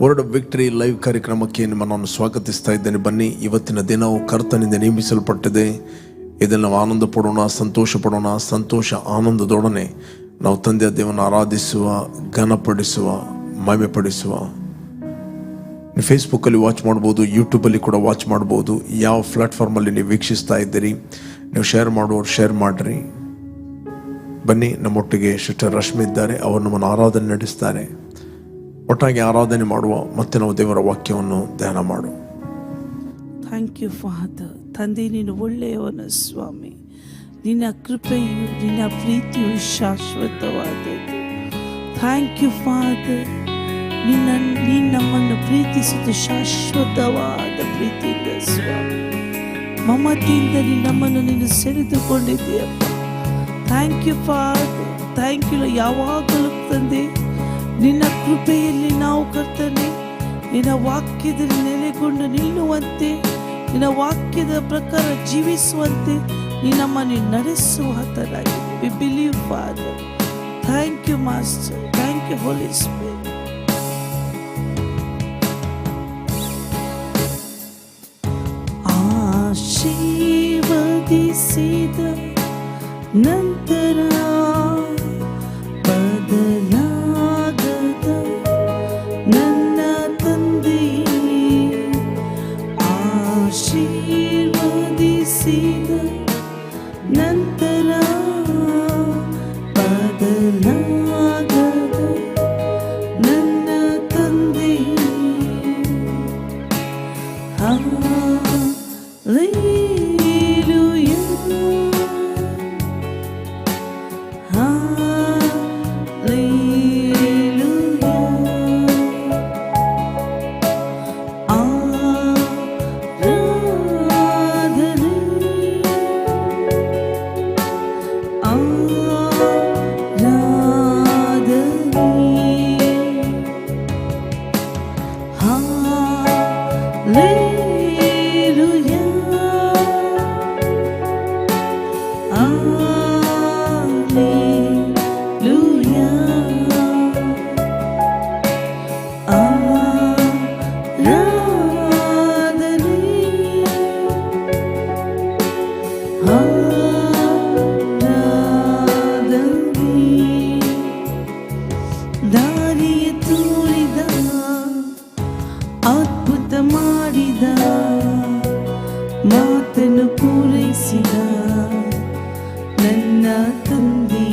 Word of victory live ಕಾರ್ಯಕ್ರಮಕ್ಕೆ ನಾನು ಸ್ವಾಗತಿಸ್ತಾ ಇದ್ದೇನೆ. ಬನ್ನಿ, ಇವತ್ತಿನ ದಿನವು ಕರ್ತನಿಂದ ನೇಮಿಸಲ್ಪಟ್ಟಿದೆ. ಇದನ್ನು ನಾವು ಆನಂದ ಪಡೋಣ, ಸಂತೋಷ ಪಡೋಣ. ಸಂತೋಷ ಆನಂದದೊಡನೆ ನಾವು ತಂದೆಯ ದೇವನ ಆರಾಧಿಸುವ, ಘನಪಡಿಸುವ, ಮಹಿಮೆಪಡಿಸುವ. ಫೇಸ್ಬುಕ್ಕಲ್ಲಿ ವಾಚ್ ಮಾಡ್ಬೋದು, ಯೂಟ್ಯೂಬಲ್ಲಿ ಕೂಡ ವಾಚ್ ಮಾಡ್ಬೋದು. ಯಾವ ಪ್ಲಾಟ್ಫಾರ್ಮಲ್ಲಿ ನೀವು ವೀಕ್ಷಿಸ್ತಾ ಇದ್ದೀರಿ, ನೀವು ಶೇರ್ ಮಾಡುವವರು ಶೇರ್ ಮಾಡಿರಿ. ಬನ್ನಿ, ನಮ್ಮೊಟ್ಟಿಗೆ ಸಿಸ್ಟರ್ ರಶ್ಮಿ ಇದ್ದಾರೆ, ಅವರು ನಮ್ಮನ್ನು ಆರಾಧನೆ ನಡೆಸ್ತಾರೆ. ಒಟ್ಟಾಗಿ ಆರಾಧನೆ ಮಾಡುವ, ಮತ್ತೆ ನಾವು ದೇವರ ವಾಕ್ಯವನ್ನು ಧ್ಯಾನ ಮಾಡು. Thank you Father. ತಂದೆ, ನೀನು ಒಳ್ಳೆಯವನ ಸ್ವಾಮಿ. ನಿನ್ನ ಕೃಪೆಯು, ನಿನ್ನ ಪ್ರೀತಿಯು ಶಾಶ್ವತವಾದದ್ದು. Thank you father. ನೀನು ನಮ್ಮನ್ನು ಪ್ರೀತಿಸಿದ ಶಾಶ್ವತವಾದ ಪ್ರೀತಿಯಿಂದ ಸ್ವಾಮಿ, ಮಮತೆಯಿಂದ ನಮ್ಮನ್ನು ಸೆಳೆದುಕೊಂಡಿದ್ದೀಯಪ್ಪ. Thank you father. Thank you. ಯಾವಾಗಲೂ ತಂದೆ, ನಿನ್ನ ಕೃಪೆಯಲ್ಲಿ ನಾವು ಕರ್ತನೆ ನಿನ್ನ ವಾಕ್ಯದಲ್ಲಿ ನೆಲೆಗೊಂಡು ನಿಲ್ಲುವಂತೆ, ನಿನ್ನ ವಾಕ್ಯದ ಪ್ರಕಾರ ಜೀವಿಸುವಂತೆ ನಮ್ಮನ್ನು ನಡೆಸುವ ಆತನಾಗಿ. We believe father. Thank you master. Thank you holy spirit. ಆಶೀರ್ವದಿಸಿದ ನಂತರ ಮಾತನ್ನು ಪೂರೈಸಿದ ನನ್ನ ತಂದೆ,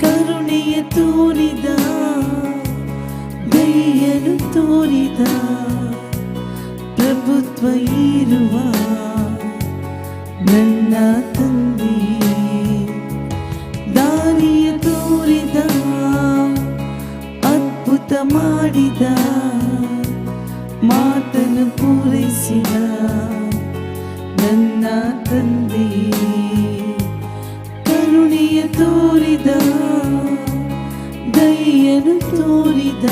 ಕರುಣೆಯ ತೋರಿದ, ದಯೆಯನ್ನು ತೋರಿದ, ಪ್ರಭುತ್ವ ಇರುವ ನನ್ನ ತಂದೆ, ದಾರಿಯ ತೋರಿದ, ಅದ್ಭುತ ಮಾಡಿದ, ಮಾತನ್ನು ಪೂರೈಸಿದ ನನ್ನ ತಂದೆ, ಕರುಣೆಯ ತೋರಿದ, ದಯೆಯನ್ನು ತೋರಿದ,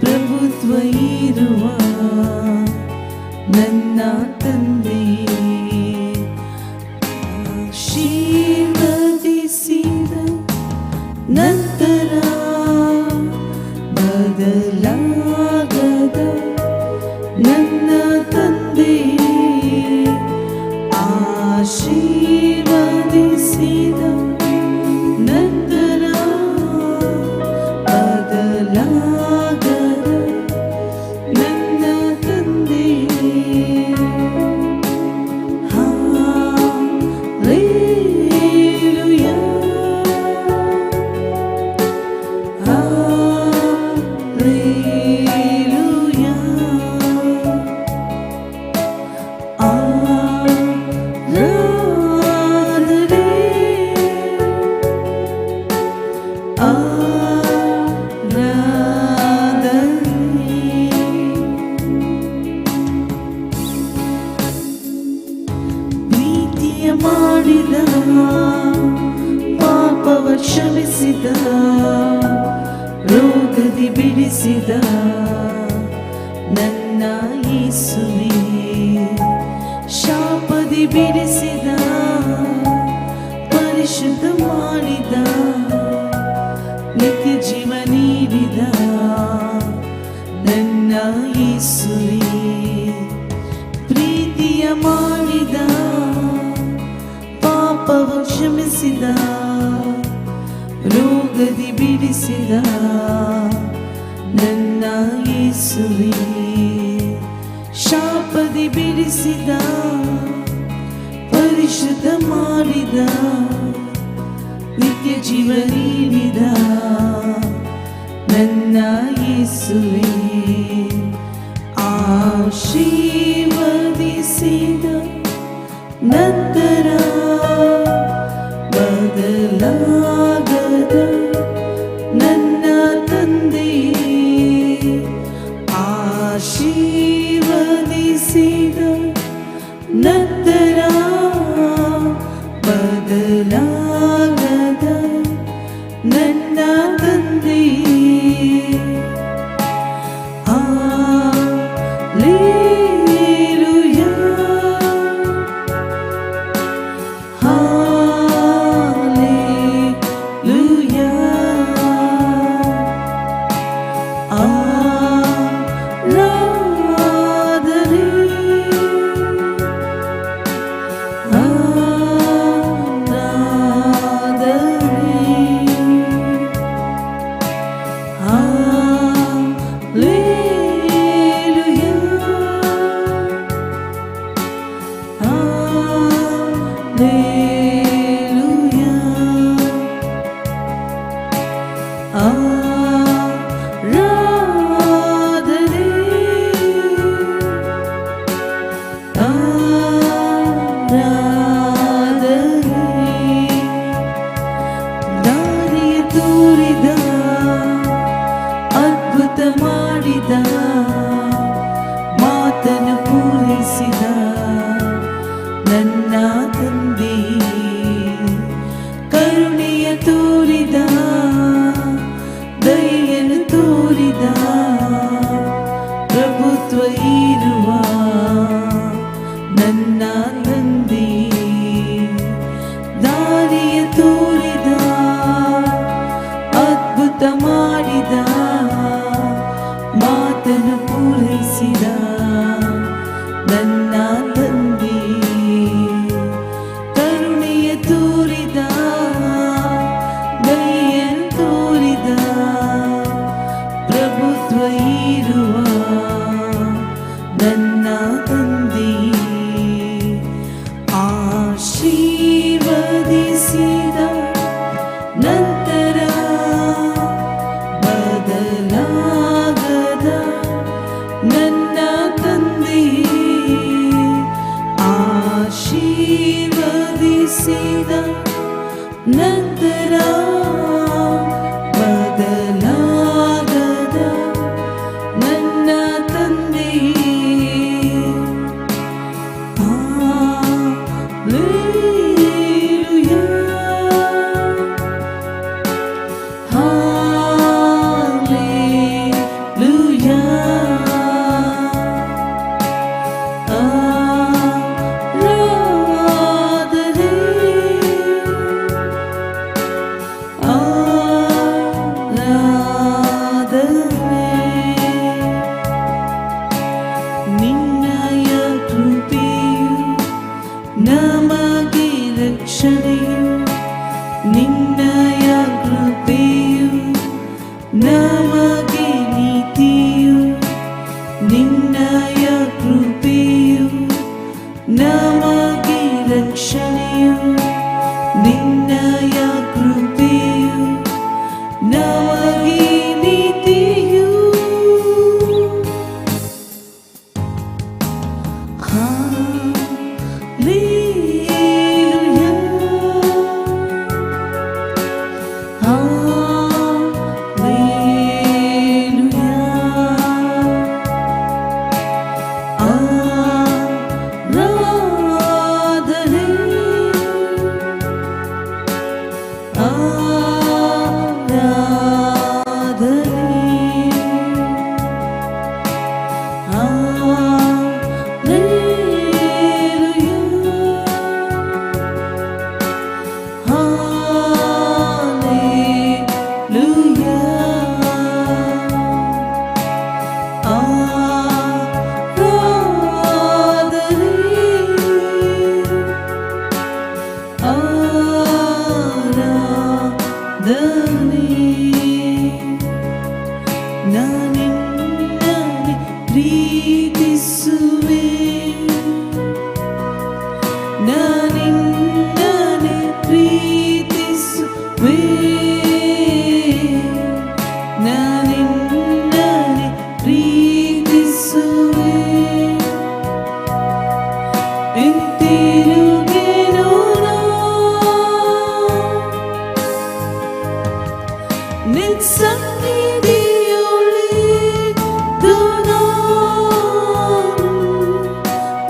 ಪ್ರಭುತ್ವ ಇರುವ ನನ್ನ ತಂದೆ, ಆಶೀರ್ವದಿಸಿದ ನಂತರ ಬದಲಾಗದ ನನ್ನ ತಂದೆ, ಆಶೀರ್ವದಿಸಿದ ನಂತರ ಬದಲಾಗದ ನನ್ನ ತಂದೆ. Hallelujah, hallelujah. ಪ್ರೀತಿಯ ಮಾಡಿದ, ಪಾಪವ ಕ್ಷಮಿಸಿದ, ರೋಗದಿ ಬಿಡಿಸಿದ ನನ್ನ ಯೇಸುವೇ, ಶಾಪದಿ ಬಿಡಿಸಿದ, ಪರಿಶುದ್ಧ ಮಾಡಿದ, ನಿತ್ಯ ಜೀವ ನೀಡಿದ ನನ್ನ ಯೇಸುವೆ. ಶಾಪದಿ ಬಿಡಿಸಿದ, ಪರಿಶುದ್ಧ ಮಾಡಿದ, ನಿತ್ಯ ಜೀವ ನೀಡಿದ ನನ್ನ ಯೇಸುವೆ. ಆಶೀರ್ವದಿಸಿದ ನಂತರ ಬದಲಾಗದ ನನ್ನ ತಂದೆಯೇ. ಆಶೀರ್ವದಿಸಿದ ನಂತರ ಬದಲಾಗದ ನನ್ನ ತಂದೆಯೇ. Hallelujah, Hallelujah, ಆರಾಧನೆ, ದಾರಿಯ ತೋರಿದ, ಅದ್ಭುತ ಮಾಡಿದ, ಮಾತನ್ನು ಪೂರೈಸಿದ ನನ್ನ ತಂದೆ. ಕರುಣೆಯ ತೋರಿದ, ದಯೆಯನ್ನು ತೋರಿದ, ಪ್ರಭುತ್ವ ಇರುವ ನನ್ನ ತಂದೆ. ದಾರಿಯ ತೋರಿದ, ಅದ್ಭುತ ಮಾಡಿದ, ಮಾತನ್ನು ಪೂರೈಸಿದ ನನ್ನ ತಂದೆ. ಕರುಣೆಯ ತೋರಿದ, ದಯೆಯನ್ನು ತೋರಿದ, ಪ್ರಭುತ್ವ ಇರುವ ನನ್ನ ತಂದೆ. ಆಶೀರ್ವದಿಸಿದ ನಂತರ ಬದಲಾಗದ ಪ್ರೀತಿಸುವೆ ನಾನಿನ್ನನೆ ಪ್ರೀತಿಸುವೆ ನಾನಿನ್ನನೆ ಪ್ರೀತಿಸುವೆ ಹಿಂತಿರುಗೆನು ನಿನ್ ಸನ್ನಿಧಿಯೊಳಿದ್ದು ನಾನು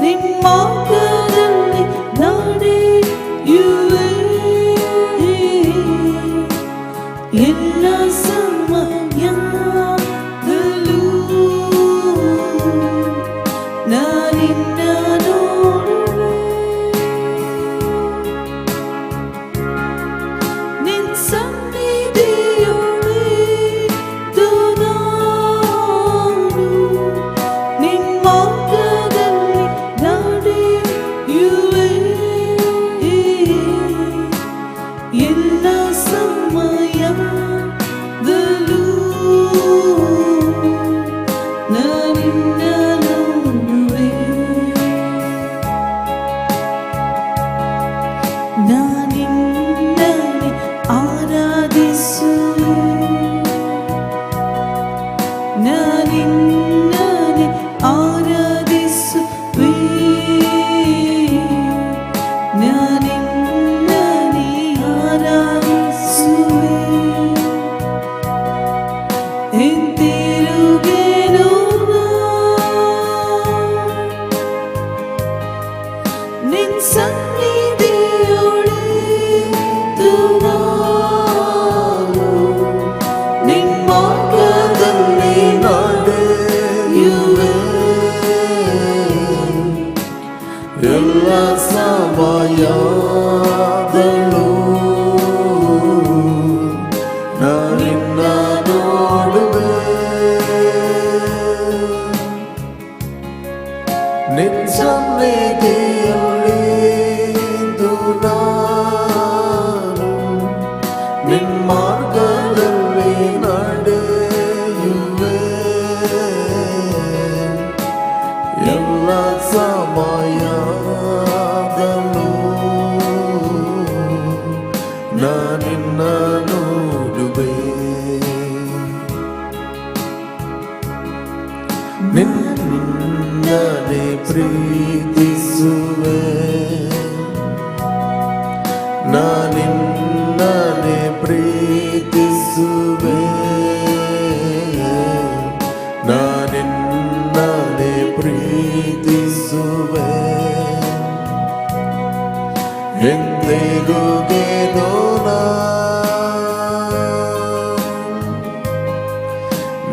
ನಿನ್ ಮಾರ್ಗದಲ್ಲಿ ನಡೆಯುವೆ ಎಲ್ಲ ಸಮಯದಲ್ಲೂ ನಾನಿನ್ನ ನೋಡುವೆ ನಿನ್ ಸನ್ನಿಧಿಯೊಳಿದ್ದು ನಾನು ನಿನ್ ಮಾರ್ಗದಲ್ಲಿ ನಡೆಯುವೆ ಎಲ್ಲ ಸಮಯದಲ್ಲೂ ನಾನಿನ್ನ ನೋಡುವೆ ನಾನಿನ್ನನೆ ಆರಾಧಿಸುವೆ ನಾನಿನ್ನನೆ ಆರಾಧಿಸುವೆ ನಾನಿನ್ನನೆ ಆರಾಧಿಸುವೆ ಹಿಂತಿರುಗೆನು ನಿನ್ ಸನ್ನಿಧಿಯೊಳಿದ್ದು ನಾನು ನಿನ್ ಮಾರ್ಗದಲ್ಲಿ ನಡೆಯುವೆ ಎಲ್ಲ ಸಮಯದಲ್ಲೂ ನಾನಿನ್ನ ನೋಡುವೆ ನಿನ್ ಸನ್ನಿಧಿಯಲ್ಲಿದ್ದು ನಾನು ನಿನ್ ಮಾರ್ಗದಲ್ಲಿ ನಡೆಯುವೆ ಎಲ್ಲ ಸಮಯದಲ್ಲೂ ನಾನಿನ್ನ ನೋಡುವೆ ನಿನ್ನನೆ ಪ್ರೀತಿಸುವೆ ನಾನಿನ್ನನೆ ಪ್ರೀತಿಸುವೆ ನಾನಿನ್ನನೆ ಪ್ರೀತಿಸುವೆ ಎಂದಿರುಗೆನು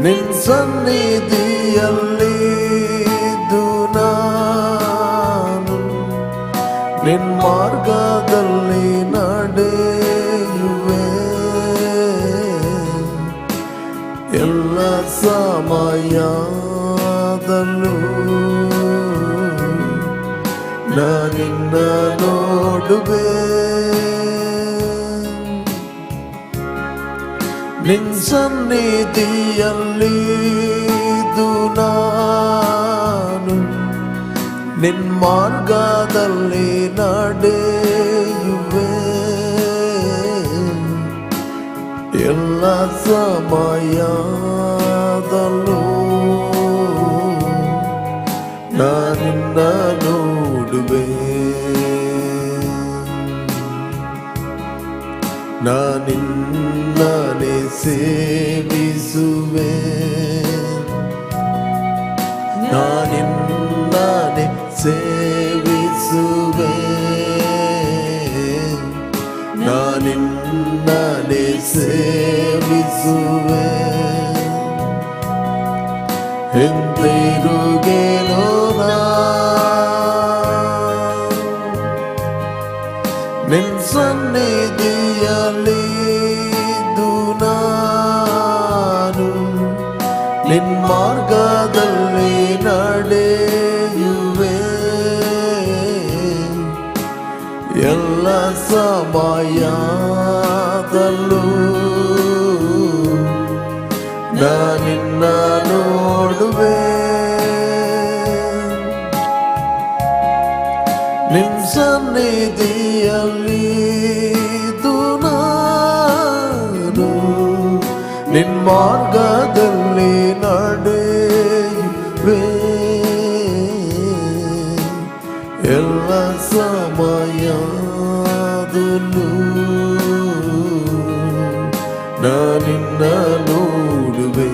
ನಿನ್ ಸನ್ನಿಧಿಯಲ್ಲಿದ್ದು ನಾನು ನಿನ್ ಮಾರ್ಗದಲ್ಲಿ ನಡೆಯುವೆ ಎಲ್ಲ ಸಮಯದಲ್ಲೂ ನಾನಿನ್ನ ನೋಡುವೆ ನಿನ್ ಸನ್ನಿಧಿಯಲ್ಲಿದ್ದು ನಾನು ನಿನ್ ಮಾರ್ಗದಲ್ಲಿ ನಡೆಯುವೆ ಎಲ್ಲ ಸಮಯದಲ್ಲೂ ನಾನಿನ್ನ ನೋಡುವೆ ನಾನಿನ್ನನೆ ಸೇವಿಸುವೆ ನಾನಿನ್ನನೆ ಸೇವಿಸುವೆ ನಾನಿನ್ನನೆ ಸೇವಿಸುವೆ ಹಿಂತಿರುಗೆನು ನಿನ್ ಸನ್ನಿಧಿಯಲ್ಲಿದ್ದು ನಾನು ನಿನ್ ಮಾರ್ಗದಲ್ಲಿ ನಡೆಯುವೆ ಎಲ್ಲ ಸಮಯದಲ್ಲೂ ನಾನಿನ್ನ ನೋಡುವೆ ಸನ್ನಿಧಿಯಲ್ಲಿ ನಾನು ನಿನ್ ಮಾರ್ಗದಲ್ಲಿ ನಡೆಯುವೆ ಎಲ್ಲ ಸಮಯದಲ್ಲೂ ನಾನಿನ್ನ ನೋಡುವೆ.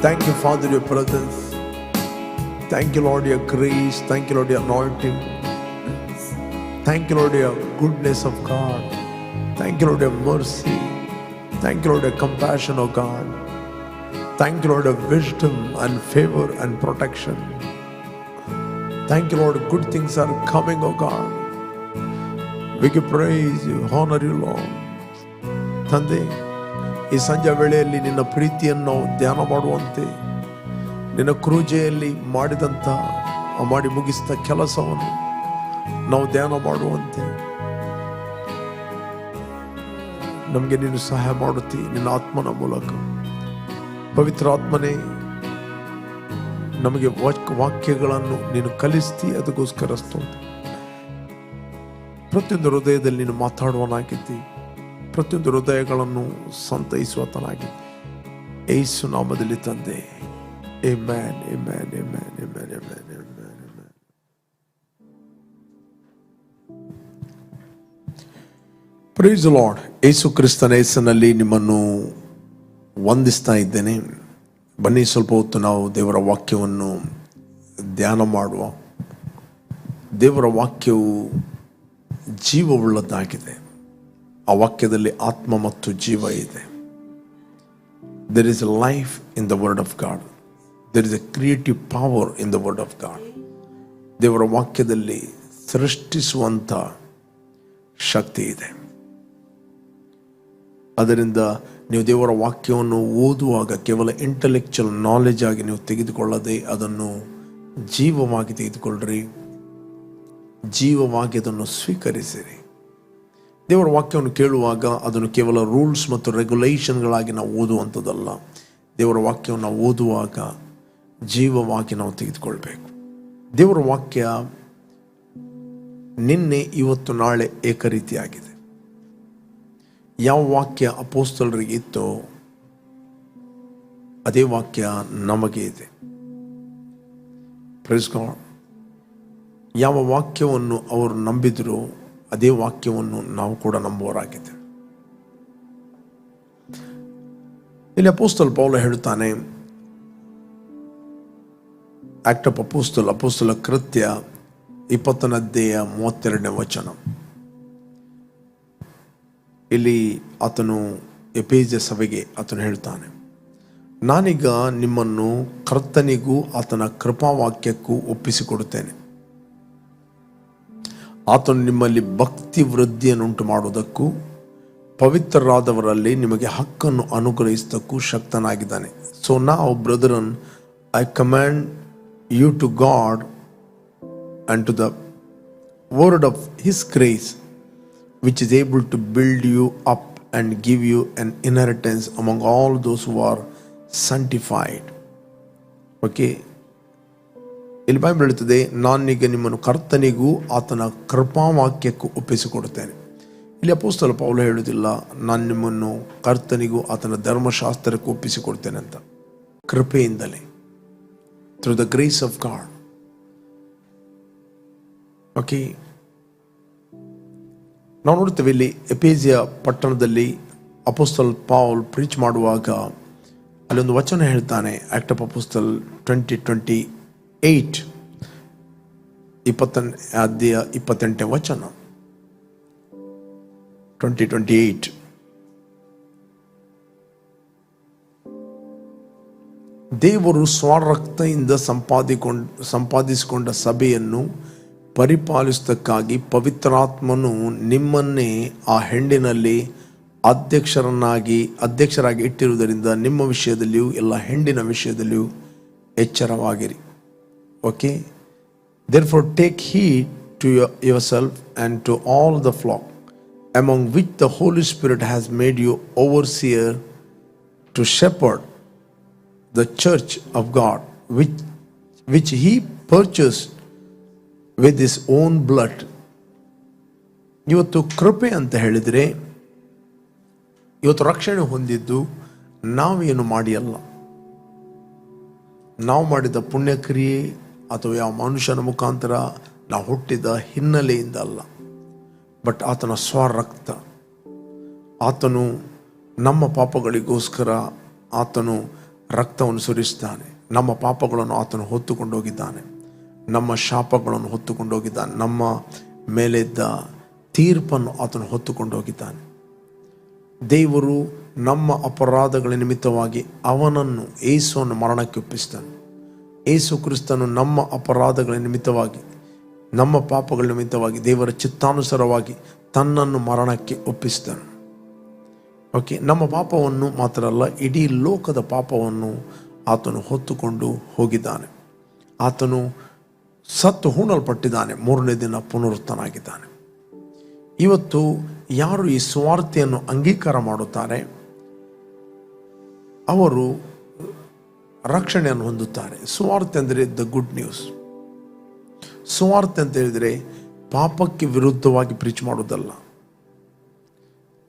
Thank you, Father, your presence. Thank you, Lord, your grace. Thank you, Lord, your anointing. Thank you, Lord, your goodness of God. Thank you, Lord, your mercy. Thank you, Lord, your compassion, oh God. Thank you, Lord, your wisdom and favor and protection. Thank you, Lord, good things are coming, oh God. We give praise you, honor you, Lord. ತಂದೆ, ಈ ಸಂಜೆ ವೇಳೆಯಲ್ಲಿ ನಿನ್ನ ಪ್ರೀತಿಯನ್ನು ನಾವು ಧ್ಯಾನ ಮಾಡುವಂತೆ, ನಿನ್ನ ಕ್ರೂಜೆಯಲ್ಲಿ ಮಾಡಿ ಮುಗಿಸಿದ ಕೆಲಸವನ್ನು ನಾವು ಧ್ಯಾನ ಮಾಡುವಂತೆ ನಮಗೆ ನೀನು ಸಹಾಯ ಮಾಡುತ್ತಿ. ನಿನ್ನ ಆತ್ಮನ ಮೂಲಕ ಪವಿತ್ರ ಆತ್ಮನೇ ನಮಗೆ ವಾಕ್ಯಗಳನ್ನು ನೀನು ಕಲಿಸ್ತಿ. ಅದಕ್ಕೋಸ್ಕರ ಸ್ತೋತ್ರ. ಪ್ರತಿಯೊಂದು ಹೃದಯದಲ್ಲಿ ನೀನು ಮಾತಾಡುವನಾಗಿದ್ದಿ, ಪ್ರತಿಯೊಂದು ಹೃದಯಗಳನ್ನು ಸಂತೈಸುವತನಾಗಿದ್ದಿ. ಯೇಸು ನಾಮದಲ್ಲಿ ತಂದೆ, amen, amen, amen, amen, amen, amen, amen. Praise the lord. Yesu ಕ್ರಿಸ್ತನ ಹೆಸರಿನಲ್ಲಿ ನಿಮ್ಮನ್ನು ವಂದಿಸ್ತಾ ಇದ್ದೇನೆ. ಬನ್ನಿ, ಸ್ವಲ್ಪ ಹೊತ್ತು ನಾವು ದೇವರ ವಾಕ್ಯವನ್ನು ಧ್ಯಾನ ಮಾಡುವ. ದೇವರ ವಾಕ್ಯವು ಜೀವವುಳ್ಳದ್ದಾಗಿದೆ. ಆ ವಾಕ್ಯದಲ್ಲಿ ಆತ್ಮ ಮತ್ತು ಜೀವ ಇದೆ. There is a life in the word of God. There is a creative power in the word of God. ದೇವರ ವಾಕ್ಯದಲ್ಲಿ ಸೃಷ್ಟಿಸುವಂಥ ಶಕ್ತಿ ಇದೆ. ಅದರಿಂದ ನೀವು ದೇವರ ವಾಕ್ಯವನ್ನು ಓದುವಾಗ ಕೇವಲ ಇಂಟೆಲೆಕ್ಚುಯಲ್ ನಾಲೆಜ್ ಆಗಿ ನೀವು ತೆಗೆದುಕೊಳ್ಳದೆ ಅದನ್ನು ಜೀವವಾಗಿ ತೆಗೆದುಕೊಳ್ಳ್ರಿ, ಜೀವವಾಗಿ ಅದನ್ನು ಸ್ವೀಕರಿಸಿರಿ. ದೇವರ ವಾಕ್ಯವನ್ನು ಕೇಳುವಾಗ ಅದನ್ನು ಕೇವಲ ರೂಲ್ಸ್ ಮತ್ತು ರೆಗ್ಯುಲೇಷನ್ಗಳಾಗಿ ನಾವು ಓದುವಂಥದ್ದಲ್ಲ. ದೇವರ ವಾಕ್ಯವನ್ನು ನಾವು ಓದುವಾಗ ಜೀವವಾಗಿ ನಾವು ತೆಗೆದುಕೊಳ್ಬೇಕು. ದೇವರ ವಾಕ್ಯ ನಿನ್ನೆ ಇವತ್ತು ನಾಳೆ ಏಕರೀತಿಯಾಗಿದೆ. ಯಾವ ವಾಕ್ಯ ಅಪೊಸ್ತಲರಿಗೆ ಇತ್ತೋ ಅದೇ ವಾಕ್ಯ ನಮಗೆ ಇದೆ. Praise God. ಯಾವ ವಾಕ್ಯವನ್ನು ಅವರು ನಂಬಿದ್ರು ಅದೇ ವಾಕ್ಯವನ್ನು ನಾವು ಕೂಡ ನಂಬುವರಾಗಿದ್ದೇವೆ. ಇಲ್ಲಿ ಅಪೊಸ್ತಲ ಪೌಲ ಹೇಳುತ್ತಾನೆ, ಆಕ್ಟ್ ಆಫ್ ಅಪೊಸ್ತಲ ಕೃತ್ಯ 20:32. ಇಲ್ಲಿ ಆತನು ಎಫೆಸ ಸಭೆಗೆ ಆತನು ಹೇಳ್ತಾನೆ, ನಾನೀಗ ನಿಮ್ಮನ್ನು ಕರ್ತನಿಗೂ ಆತನ ಕೃಪಾವಾಕ್ಯಕ್ಕೂ ಒಪ್ಪಿಸಿಕೊಡುತ್ತೇನೆ. ಆತನು ನಿಮ್ಮಲ್ಲಿ ಭಕ್ತಿ ವೃದ್ಧಿಯನ್ನುಂಟು ಮಾಡುವುದಕ್ಕೂ ಪವಿತ್ರರಾದವರಲ್ಲಿ ನಿಮಗೆ ಹಕ್ಕನ್ನು ಅನುಗ್ರಹಿಸುವುದಕ್ಕೂ ಶಕ್ತನಾಗಿದ್ದಾನೆ. So now brethren, I command you to God and to the word of his grace, which is able to build you up and give you an inheritance among all those who are sanctified. Okay, ಇಲ್ಲಿ Bible ಹೇಳುತ್ತದೆ, ನಾನೀಗ ನಿಮ್ಮನ್ನು ಕರ್ತನಿಗೂ ಆತನ ಕೃಪಾವಾಕ್ಯಕ್ಕೂ ಒಪ್ಪಿಸಿಕೊಡುತ್ತೇನೆ. ಇಲ್ಲಿ ಅಪೊಸ್ತಲ ಪೌಲ ಹೇಳುವುದಿಲ್ಲ ನಾನು ನಿಮ್ಮನ್ನು ಕರ್ತನಿಗೂ ಆತನ ಧರ್ಮಶಾಸ್ತ್ರಕ್ಕೂ ಒಪ್ಪಿಸಿಕೊಡ್ತೇನೆ ಅಂತ. ಕೃಪೆಯಿಂದಲೇ, through the grace of God. Okay, ನಾವು ನೋಡ್ತೇವೆ ಇಲ್ಲಿ ಎಫೆಸಿಯ ಪಟ್ಟಣದಲ್ಲಿ ಅಪೊಸ್ತಲ ಪೌಲ್ ಪ್ರೀಚ್ ಮಾಡುವಾಗ ಅಲ್ಲೊಂದು ವಚನ ಹೇಳ್ತಾನೆ. ಆಕ್ಟ್ ಆಫ್ ಅಪೊಸ್ತಲ್ 20:28, 28ನೇ ವಚನ. 20:28, ದೇವರು ಸ್ವರಕ್ತದಿಂದ ಸಂಪಾದಿಸಿಕೊಂಡ ಸಭೆಯನ್ನು ಪರಿಪಾಲಿಸುವುದಕ್ಕಾಗಿ ಪವಿತ್ರಾತ್ಮನು ನಿಮ್ಮನ್ನೇ ಆ ಹೆಂಡಿನಲ್ಲಿ ಅಧ್ಯಕ್ಷರಾಗಿ ಇಟ್ಟಿರುವುದರಿಂದ ನಿಮ್ಮ ವಿಷಯದಲ್ಲಿಯೂ ಎಲ್ಲ ಹೆಂಡಿನ ವಿಷಯದಲ್ಲಿಯೂ ಎಚ್ಚರವಾಗಿರಿ. Okay, therefore take heed to yourself and to all the flock among which the Holy Spirit has made you overseer to shepherd the church of God, which he purchased with his own blood. ಇವತ್ತು ಕೃಪೆ ಅಂತ ಹೇಳಿದರೆ ಇವತ್ತು ರಕ್ಷಣೆ ಹೊಂದಿದ್ದು ನಾವೇನು ಮಾಡಿ ಅಲ್ಲ, ನಾವು ಮಾಡಿದ ಪುಣ್ಯಕ್ರಿಯೆ ಅಥವಾ ಯಾವ ಮನುಷ್ಯನ ಮುಖಾಂತರ ನಾವು ಹುಟ್ಟಿದ ಹಿನ್ನೆಲೆಯಿಂದ ಅಲ್ಲ, ಬಟ್ ಆತನ ಸ್ವರಕ್ತ. ಆತನು ನಮ್ಮ ಪಾಪಗಳಿಗೋಸ್ಕರ ಆತನು ರಕ್ತವನ್ನು ಸುರಿಸ್ತಾನೆ. ನಮ್ಮ ಪಾಪಗಳನ್ನು ಆತನು ಹೊತ್ತುಕೊಂಡೋಗಿದ್ದಾನೆ, ನಮ್ಮ ಶಾಪಗಳನ್ನು ಹೊತ್ತುಕೊಂಡೋಗಿದ್ದಾನೆ, ನಮ್ಮ ಮೇಲಿದ್ದ ತೀರ್ಪನ್ನು ಆತನು ಹೊತ್ತುಕೊಂಡೋಗಿದ್ದಾನೆ. ದೇವರು ನಮ್ಮ ಅಪರಾಧಗಳ ನಿಮಿತ್ತವಾಗಿ ಅವನನ್ನು, ಯೇಸುವನ್ನು ಮರಣಕ್ಕೆ ಒಪ್ಪಿಸ್ತಾನೆ. ಯೇಸು ಕ್ರಿಸ್ತನು ನಮ್ಮ ಅಪರಾಧಗಳ ನಿಮಿತ್ತವಾಗಿ, ನಮ್ಮ ಪಾಪಗಳ ನಿಮಿತ್ತವಾಗಿ ದೇವರ ಚಿತ್ತಾನುಸಾರವಾಗಿ ತನ್ನನ್ನು ಮರಣಕ್ಕೆ ಒಪ್ಪಿಸ್ತಾನೆ. ಓಕೆ, ನಮ್ಮ ಪಾಪವನ್ನು ಮಾತ್ರ ಅಲ್ಲ, ಇಡೀ ಲೋಕದ ಪಾಪವನ್ನು ಆತನು ಹೊತ್ತುಕೊಂಡು ಹೋಗಿದ್ದಾನೆ. ಆತನು ಸತ್ತು ಹೂಣಲ್ಪಟ್ಟಿದ್ದಾನೆ, 3ನೇ ದಿನ ಪುನರುತ್ಥಾನಾಗಿದ್ದಾನೆ. ಇವತ್ತು ಯಾರು ಈ ಸುವಾರ್ತೆಯನ್ನು ಅಂಗೀಕಾರ ಮಾಡುತ್ತಾರೆ ಅವರು ರಕ್ಷಣೆಯನ್ನು ಹೊಂದುತ್ತಾರೆ. ಸುವಾರ್ತೆ ಅಂದರೆ ದ ಗುಡ್ ನ್ಯೂಸ್. ಸುವಾರ್ತೆ ಅಂತ ಹೇಳಿದರೆ ಪಾಪಕ್ಕೆ ವಿರುದ್ಧವಾಗಿ ಪ್ರೀಚ್ ಮಾಡೋದಲ್ಲ.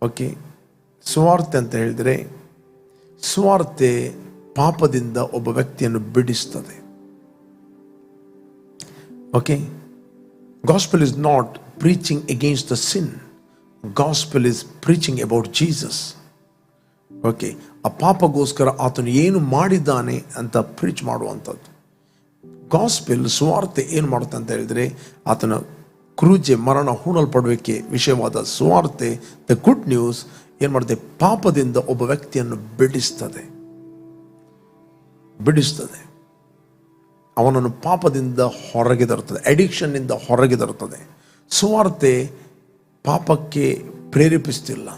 ಓಕೆ, ಸುವಾರ್ತೆ ಅಂತ ಹೇಳಿದರೆ ಸುವಾರ್ತೆ ಪಾಪದಿಂದ ಒಬ್ಬ ವ್ಯಕ್ತಿಯನ್ನು ಬಿಡಿಸ್ತದೆ. Okay, gospel is not preaching against the sin. Gospel is preaching about Jesus. Okay, ಆ ಪಾಪಗೋಸ್ಕರ ಆತನು ಏನು ಮಾಡಿದ್ದಾನೆ ಅಂತ ಪ್ರೀಚ್ ಮಾಡುವಂಥದ್ದು. ಗಾಸ್ಪೆಲ್ ಸುವಾರ್ತೆ ಏನು ಮಾಡುತ್ತೆ ಅಂತ ಹೇಳಿದರೆ ಆತನ ಕ್ರೂಜೆ ಮರಣ ಹೂಣಲ್ಪಡುವಿಕೆ ವಿಷಯವಾದ ಸುವಾರ್ತೆ, ದ ಗುಡ್ ನ್ಯೂಸ್ ಏನು ಮಾಡುತ್ತೆ, ಪಾಪದಿಂದ ಒಬ್ಬ ವ್ಯಕ್ತಿಯನ್ನು ಬಿಡಿಸ್ತದೆ. ಅವನನ್ನು ಪಾಪದಿಂದ ಹೊರಗೆ ತರುತ್ತದೆ, ಅಡಿಕ್ಷನ್ನಿಂದ ಹೊರಗೆ ತರುತ್ತದೆ. ಸುವಾರ್ತೆ ಪಾಪಕ್ಕೆ ಪ್ರೇರೇಪಿಸ್ತಿಲ್ಲ,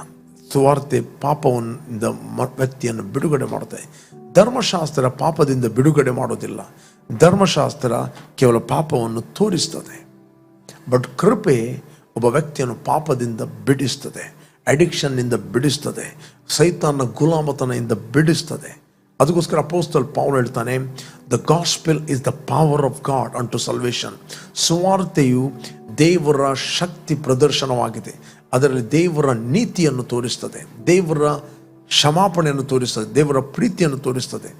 ಸುವಾರ್ತೆ ಪಾಪದಿಂದ ವ್ಯಕ್ತಿಯನ್ನು ಬಿಡುಗಡೆ ಮಾಡುತ್ತದೆ. ಧರ್ಮಶಾಸ್ತ್ರ ಪಾಪದಿಂದ ಬಿಡುಗಡೆ ಮಾಡೋದಿಲ್ಲ, ಧರ್ಮಶಾಸ್ತ್ರ ಕೇವಲ ಪಾಪವನ್ನು ತೋರಿಸ್ತದೆ. ಬಟ್ ಕೃಪೆ ಒಬ್ಬ ವ್ಯಕ್ತಿಯನ್ನು ಪಾಪದಿಂದ ಬಿಡಿಸ್ತದೆ, ಅಡಿಕ್ಷನ್ನಿಂದ ಬಿಡಿಸ್ತದೆ, ಸೈತಾನ ಗುಲಾಮತನದಿಂದ ಬಿಡಿಸ್ತದೆ. ಅದಕ್ಕೋಸ್ಕರ ಅಪೊಸ್ತಲ ಪೌಲ್ ಹೇಳ್ತಾನೆ, the gospel is the power of god ಅಂಟು ಸಲ್ವೇಷನ್. ಸುವಾರ್ತೆಯು ದೇವರ ಶಕ್ತಿ ಪ್ರದರ್ಶನವಾಗಿದೆ. ಅದರಲ್ಲಿ ದೇವರ ನೀತಿಯನ್ನು ತೋರಿಸ್ತದೆ, ದೇವರ ಕ್ಷಮಾಪಣೆಯನ್ನು ತೋರಿಸ್ತದೆ, ದೇವರ ಪ್ರೀತಿಯನ್ನು ತೋರಿಸ್ತದೆ.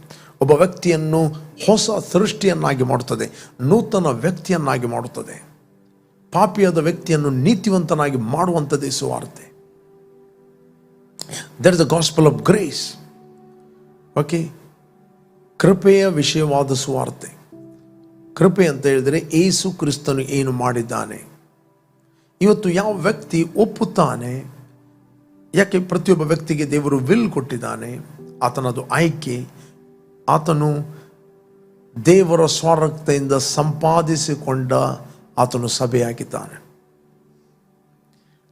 ಒಬ್ಬ ವ್ಯಕ್ತಿಯನ್ನು ಹೊಸ ಸೃಷ್ಟಿಯನ್ನಾಗಿ ಮಾಡುತ್ತದೆ, ನೂತನ ವ್ಯಕ್ತಿಯನ್ನಾಗಿ ಮಾಡುತ್ತದೆ. ಪಾಪಿಯಾದ ವ್ಯಕ್ತಿಯನ್ನು ನೀತಿವಂತನಾಗಿ ಮಾಡುವಂಥದ್ದೇ ಸುವಾರ್ತೆ. That is the gospel of grace. Okay, ಕೃಪೆಯ ವಿಷಯವಾದ ಸುವಾರ್ತೆ. ಕೃಪೆ ಅಂತ ಹೇಳಿದರೆ ಯೇಸು ಕ್ರಿಸ್ತನು ಏನು ಮಾಡಿದ್ದಾನೆ. ಇವತ್ತು ಯಾವ ವ್ಯಕ್ತಿ ಒಪ್ಪುತ್ತಾನೆ, ಯಾಕೆ ಪ್ರತಿಯೊಬ್ಬ ವ್ಯಕ್ತಿಗೆ ದೇವರು ವಿಲ್ ಕೊಟ್ಟಿದ್ದಾನೆ, ಆತನದು ಆಯ್ಕೆ. ಆತನು ದೇವರ ಸ್ವರಕ್ತೆಯಿಂದ ಸಂಪಾದಿಸಿಕೊಂಡ ಆತನು ಸಭೆಯಾಗಿದ್ದಾನೆ.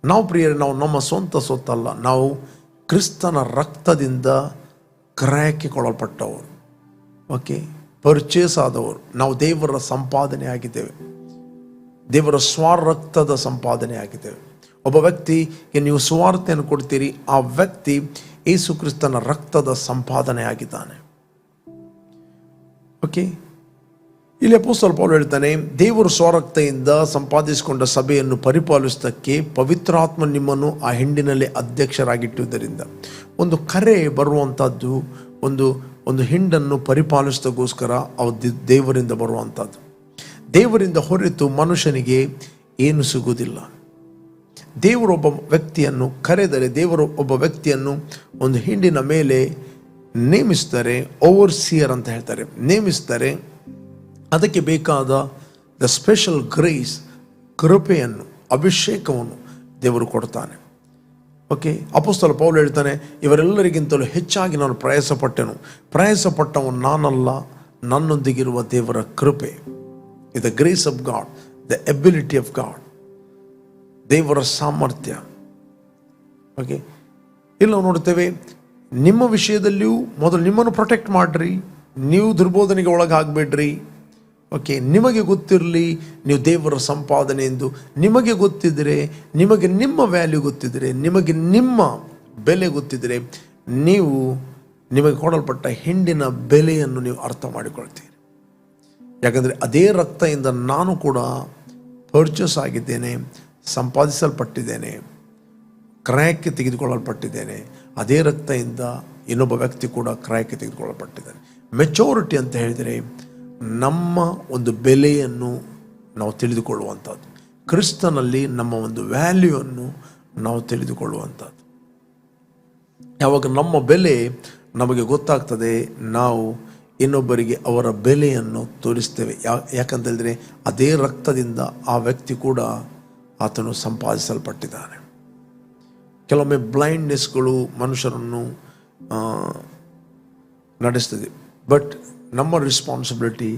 ನಾವು ಪ್ರಿಯರೇ, ನಾವು ನಮ್ಮ ಸ್ವಂತ ಸೊತ್ತಲ್ಲ, ನಾವು ಕ್ರಿಸ್ತನ ರಕ್ತದಿಂದ ಕ್ರಯಕ್ಕೆ ಕೊಡಲ್ಪಟ್ಟವರು. ಓಕೆ, ಪರ್ಚೇಸ್ ಆದವರು. ನಾವು ದೇವರ ಸಂಪಾದನೆ ಆಗಿದ್ದೇವೆ, ದೇವರ ಸ್ವರಕ್ತದ ಸಂಪಾದನೆ ಆಗಿದ್ದೇವೆ. ಒಬ್ಬ ವ್ಯಕ್ತಿಗೆ ನೀವು ಸುವಾರ್ತೆಯನ್ನು ಕೊಡ್ತೀರಿ, ಆ ವ್ಯಕ್ತಿ ಯೇಸು ಕ್ರಿಸ್ತನ ರಕ್ತದ ಸಂಪಾದನೆ ಆಗಿದ್ದಾನೆ. ಓಕೆ, ಇಲ್ಲಿ ಅಪೊಸ್ತಲ ಪೌಲ ಹೇಳ್ತಾನೆ, ದೇವರು ಸ್ವರಕ್ತೆಯಿಂದ ಸಂಪಾದಿಸಿಕೊಂಡ ಸಭೆಯನ್ನು ಪರಿಪಾಲಿಸುವುದಕ್ಕೆ ಪವಿತ್ರಾತ್ಮ ನಿಮ್ಮನ್ನು ಆ ಹಿಂಡಿನಲ್ಲಿ ಅಧ್ಯಕ್ಷರಾಗಿಟ್ಟುದರಿಂದ. ಒಂದು ಕರೆ ಬರುವಂಥದ್ದು, ಒಂದು ಹಿಂಡನ್ನು ಪರಿಪಾಲಿಸೋದಕ್ಕೋಸ್ಕರ ಅವು ದೇವರಿಂದ ಬರುವಂಥದ್ದು. ದೇವರಿಂದ ಹೊರತು ಮನುಷ್ಯನಿಗೆ ಏನು ಸಿಗುವುದಿಲ್ಲ. ದೇವರೊಬ್ಬ ವ್ಯಕ್ತಿಯನ್ನು ಕರೆದರೆ, ದೇವರು ಒಬ್ಬ ವ್ಯಕ್ತಿಯನ್ನು ಒಂದು ಹಿಂಡಿನ ಮೇಲೆ ನೇಮಿಸ್ತಾರೆ, ಓವರ್ಸಿಯರ್ ಅಂತ ಹೇಳ್ತಾರೆ, ನೇಮಿಸ್ತಾರೆ. ಅದಕ್ಕೆ ಬೇಕಾದ ದ ಸ್ಪೆಷಲ್ ಗ್ರೇಸ್, ಕೃಪೆಯನ್ನು, ಅಭಿಷೇಕವನ್ನು ದೇವರು ಕೊಡ್ತಾನೆ. ಓಕೆ, ಅಪೊಸ್ತಲ ಪೌಲ ಹೇಳ್ತಾನೆ, ಇವರೆಲ್ಲರಿಗಿಂತಲೂ ಹೆಚ್ಚಾಗಿ ನಾನು ಪ್ರಯಾಸಪಟ್ಟವನು ನಾನಲ್ಲ, ನನ್ನೊಂದಿಗಿರುವ ದೇವರ ಕೃಪೆ. Is the grace of god, the ability of god, ದೇವರ ಸಾಮರ್ಥ್ಯ. ಓಕೆ, ಇಲ್ಲಿ ನಾವು ನೋಡ್ತೇವೆ, ನಿಮ್ಮ ವಿಷಯದಲ್ಲಿಯೂ ಮೊದಲು ನಿಮ್ಮನ್ನು ಪ್ರೊಟೆಕ್ಟ್ ಮಾಡಿರಿ, ನೀವು ದುರ್ಬೋಧನೆಗೆ ಒಳಗಾಗಬೇಡ್ರಿ. ಓಕೆ, ನಿಮಗೆ ಗೊತ್ತಿರಲಿ ನೀವು ದೇವರ ಸಂಪಾದನೆ ಎಂದು. ನಿಮಗೆ ಗೊತ್ತಿದ್ದರೆ, ನಿಮಗೆ ನಿಮ್ಮ ವ್ಯಾಲ್ಯೂ ಗೊತ್ತಿದ್ದರೆ, ನಿಮಗೆ ನಿಮ್ಮ ಬೆಲೆ ಗೊತ್ತಿದ್ದರೆ, ನಿಮಗೆ ಕೊಡಲ್ಪಟ್ಟ ಹಿಂಡಿನ ಬೆಲೆಯನ್ನು ನೀವು ಅರ್ಥ ಮಾಡಿಕೊಳ್ತೀರಿ. ಯಾಕಂದರೆ ಅದೇ ರಕ್ತದಿಂದ ನಾನು ಕೂಡ ಪರ್ಚೇಸ್ ಆಗಿದ್ದೇನೆ, ಸಂಪಾದಿಸಲ್ಪಟ್ಟಿದ್ದೇನೆ, ಕ್ರಯಕ್ಕೆ ತೆಗೆದುಕೊಳ್ಳಲ್ಪಟ್ಟಿದ್ದೇನೆ. ಅದೇ ರಕ್ತದಿಂದ ಇನ್ನೊಬ್ಬ ವ್ಯಕ್ತಿ ಕೂಡ ಕ್ರಯಕ್ಕೆ ತೆಗೆದುಕೊಳ್ಳಲ್ಪಟ್ಟಿದ್ದಾನೆ. ಮೆಚೋರಿಟಿ ಅಂತ ಹೇಳಿದರೆ ನಮ್ಮ ಒಂದು ಬೆಲೆಯನ್ನು ನಾವು ತಿಳಿದುಕೊಳ್ಳುವಂಥದ್ದು, ಕ್ರಿಸ್ತನಲ್ಲಿ ನಮ್ಮ ಒಂದು ವ್ಯಾಲ್ಯೂವನ್ನು ನಾವು ತಿಳಿದುಕೊಳ್ಳುವಂಥದ್ದು. ಯಾವಾಗ ನಮ್ಮ ಬೆಲೆ ನಮಗೆ ಗೊತ್ತಾಗ್ತದೆ, ನಾವು ಇನ್ನೊಬ್ಬರಿಗೆ ಅವರ ಬೆಲೆಯನ್ನು ತೋರಿಸ್ತೇವೆ. ಯಾಕಂತ ಹೇಳಿದರೆ ಅದೇ ರಕ್ತದಿಂದ ಆ ವ್ಯಕ್ತಿ ಕೂಡ ಆತನು ಸಂಪಾದಿಸಲ್ಪಟ್ಟಿದ್ದಾನೆ. ಕೆಲವೊಮ್ಮೆ ಬ್ಲೈಂಡ್ನೆಸ್ಗಳು ಮನುಷ್ಯರನ್ನು ನಡೆಸ್ತದೆ. ಬಟ್ ನಮ್ಮ ರೆಸ್ಪಾನ್ಸಿಬಿಲಿಟಿ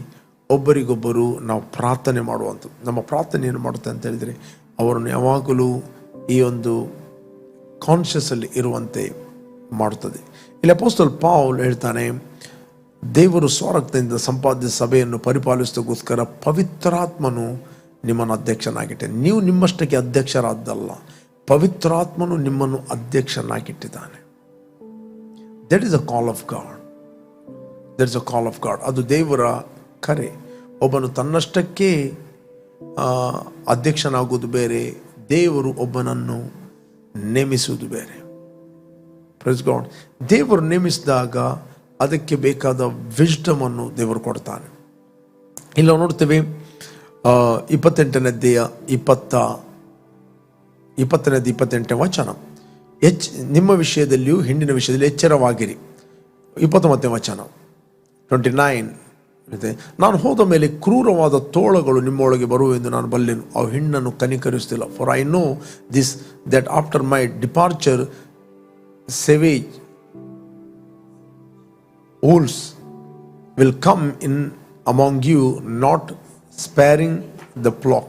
ಒಬ್ಬರಿಗೊಬ್ಬರು ನಾವು ಪ್ರಾರ್ಥನೆ ಮಾಡುವಂಥದ್ದು. ನಮ್ಮ ಪ್ರಾರ್ಥನೆ ಏನು ಮಾಡುತ್ತೆ ಅಂತ ಹೇಳಿದರೆ ಅವರನ್ನು ಯಾವಾಗಲೂ ಈ ಒಂದು ಕಾನ್ಷಿಯಸ್ಸಲ್ಲಿ ಇರುವಂತೆ ಮಾಡುತ್ತದೆ. ಇಲ್ಲಿ ಅಪೊಸ್ತಲ ಪೌಲ್ ಹೇಳ್ತಾನೆ, ದೇವರು ಸ್ವರಕ್ತದಿಂದ ಸಂಪಾದಿಸಿದ ಸಭೆಯನ್ನು ಪರಿಪಾಲಿಸೋದಕ್ಕೋಸ್ಕರ ಪವಿತ್ರಾತ್ಮನು ನಿಮ್ಮನ್ನು ಅಧ್ಯಕ್ಷನಾಗಿಟ್ಟೆ. ನೀವು ನಿಮ್ಮಷ್ಟಕ್ಕೆ ಅಧ್ಯಕ್ಷರಾದ್ದಲ್ಲ, ಪವಿತ್ರಾತ್ಮನು ನಿಮ್ಮನ್ನು ಅಧ್ಯಕ್ಷನಾಗಿಟ್ಟಿದ್ದಾನೆ. That is a call of God. That is a call of God. ಅದು ದೇವರ ಕರೆ. ಒಬ್ಬನು ತನ್ನಷ್ಟಕ್ಕೆ ಅಧ್ಯಕ್ಷನಾಗುವುದು ಬೇರೆ, ದೇವರು ಒಬ್ಬನನ್ನು ನೇಮಿಸುವುದು ಬೇರೆ. Praise God. ದೇವರು ನೇಮಿಸಿದಾಗ ಅದಕ್ಕೆ ಬೇಕಾದ ವಿಜ್ಡಮನ್ನು ದೇವರು ಕೊಡ್ತಾನೆ. ಇಲ್ಲಿ ನಾವು ನೋಡ್ತೇವೆ 28ನೇ ಅಧ್ಯಾಯ 28ನೇ ವಚನ, ನಿಮ್ಮ ವಿಷಯದಲ್ಲಿಯೂ ಹೆಣ್ಣಿನ ವಿಷಯದಲ್ಲಿ ಎಚ್ಚರವಾಗಿರಿ. 29ನೇ ವಚನ 29 ಇದೆ, ನಾನು ಹೋದ ಮೇಲೆ ಕ್ರೂರವಾದ ತೋಳಗಳು ನಿಮ್ಮೊಳಗೆ ಬರುವೆಂದು ನಾನು ಬಲ್ಲೆನು, ಅವು ಹೆಣ್ಣನ್ನು ಕನಿಕರಿಸುತ್ತಿಲ್ಲ. For I know this that after my departure savage wolves will come in among you, not sparing the flock.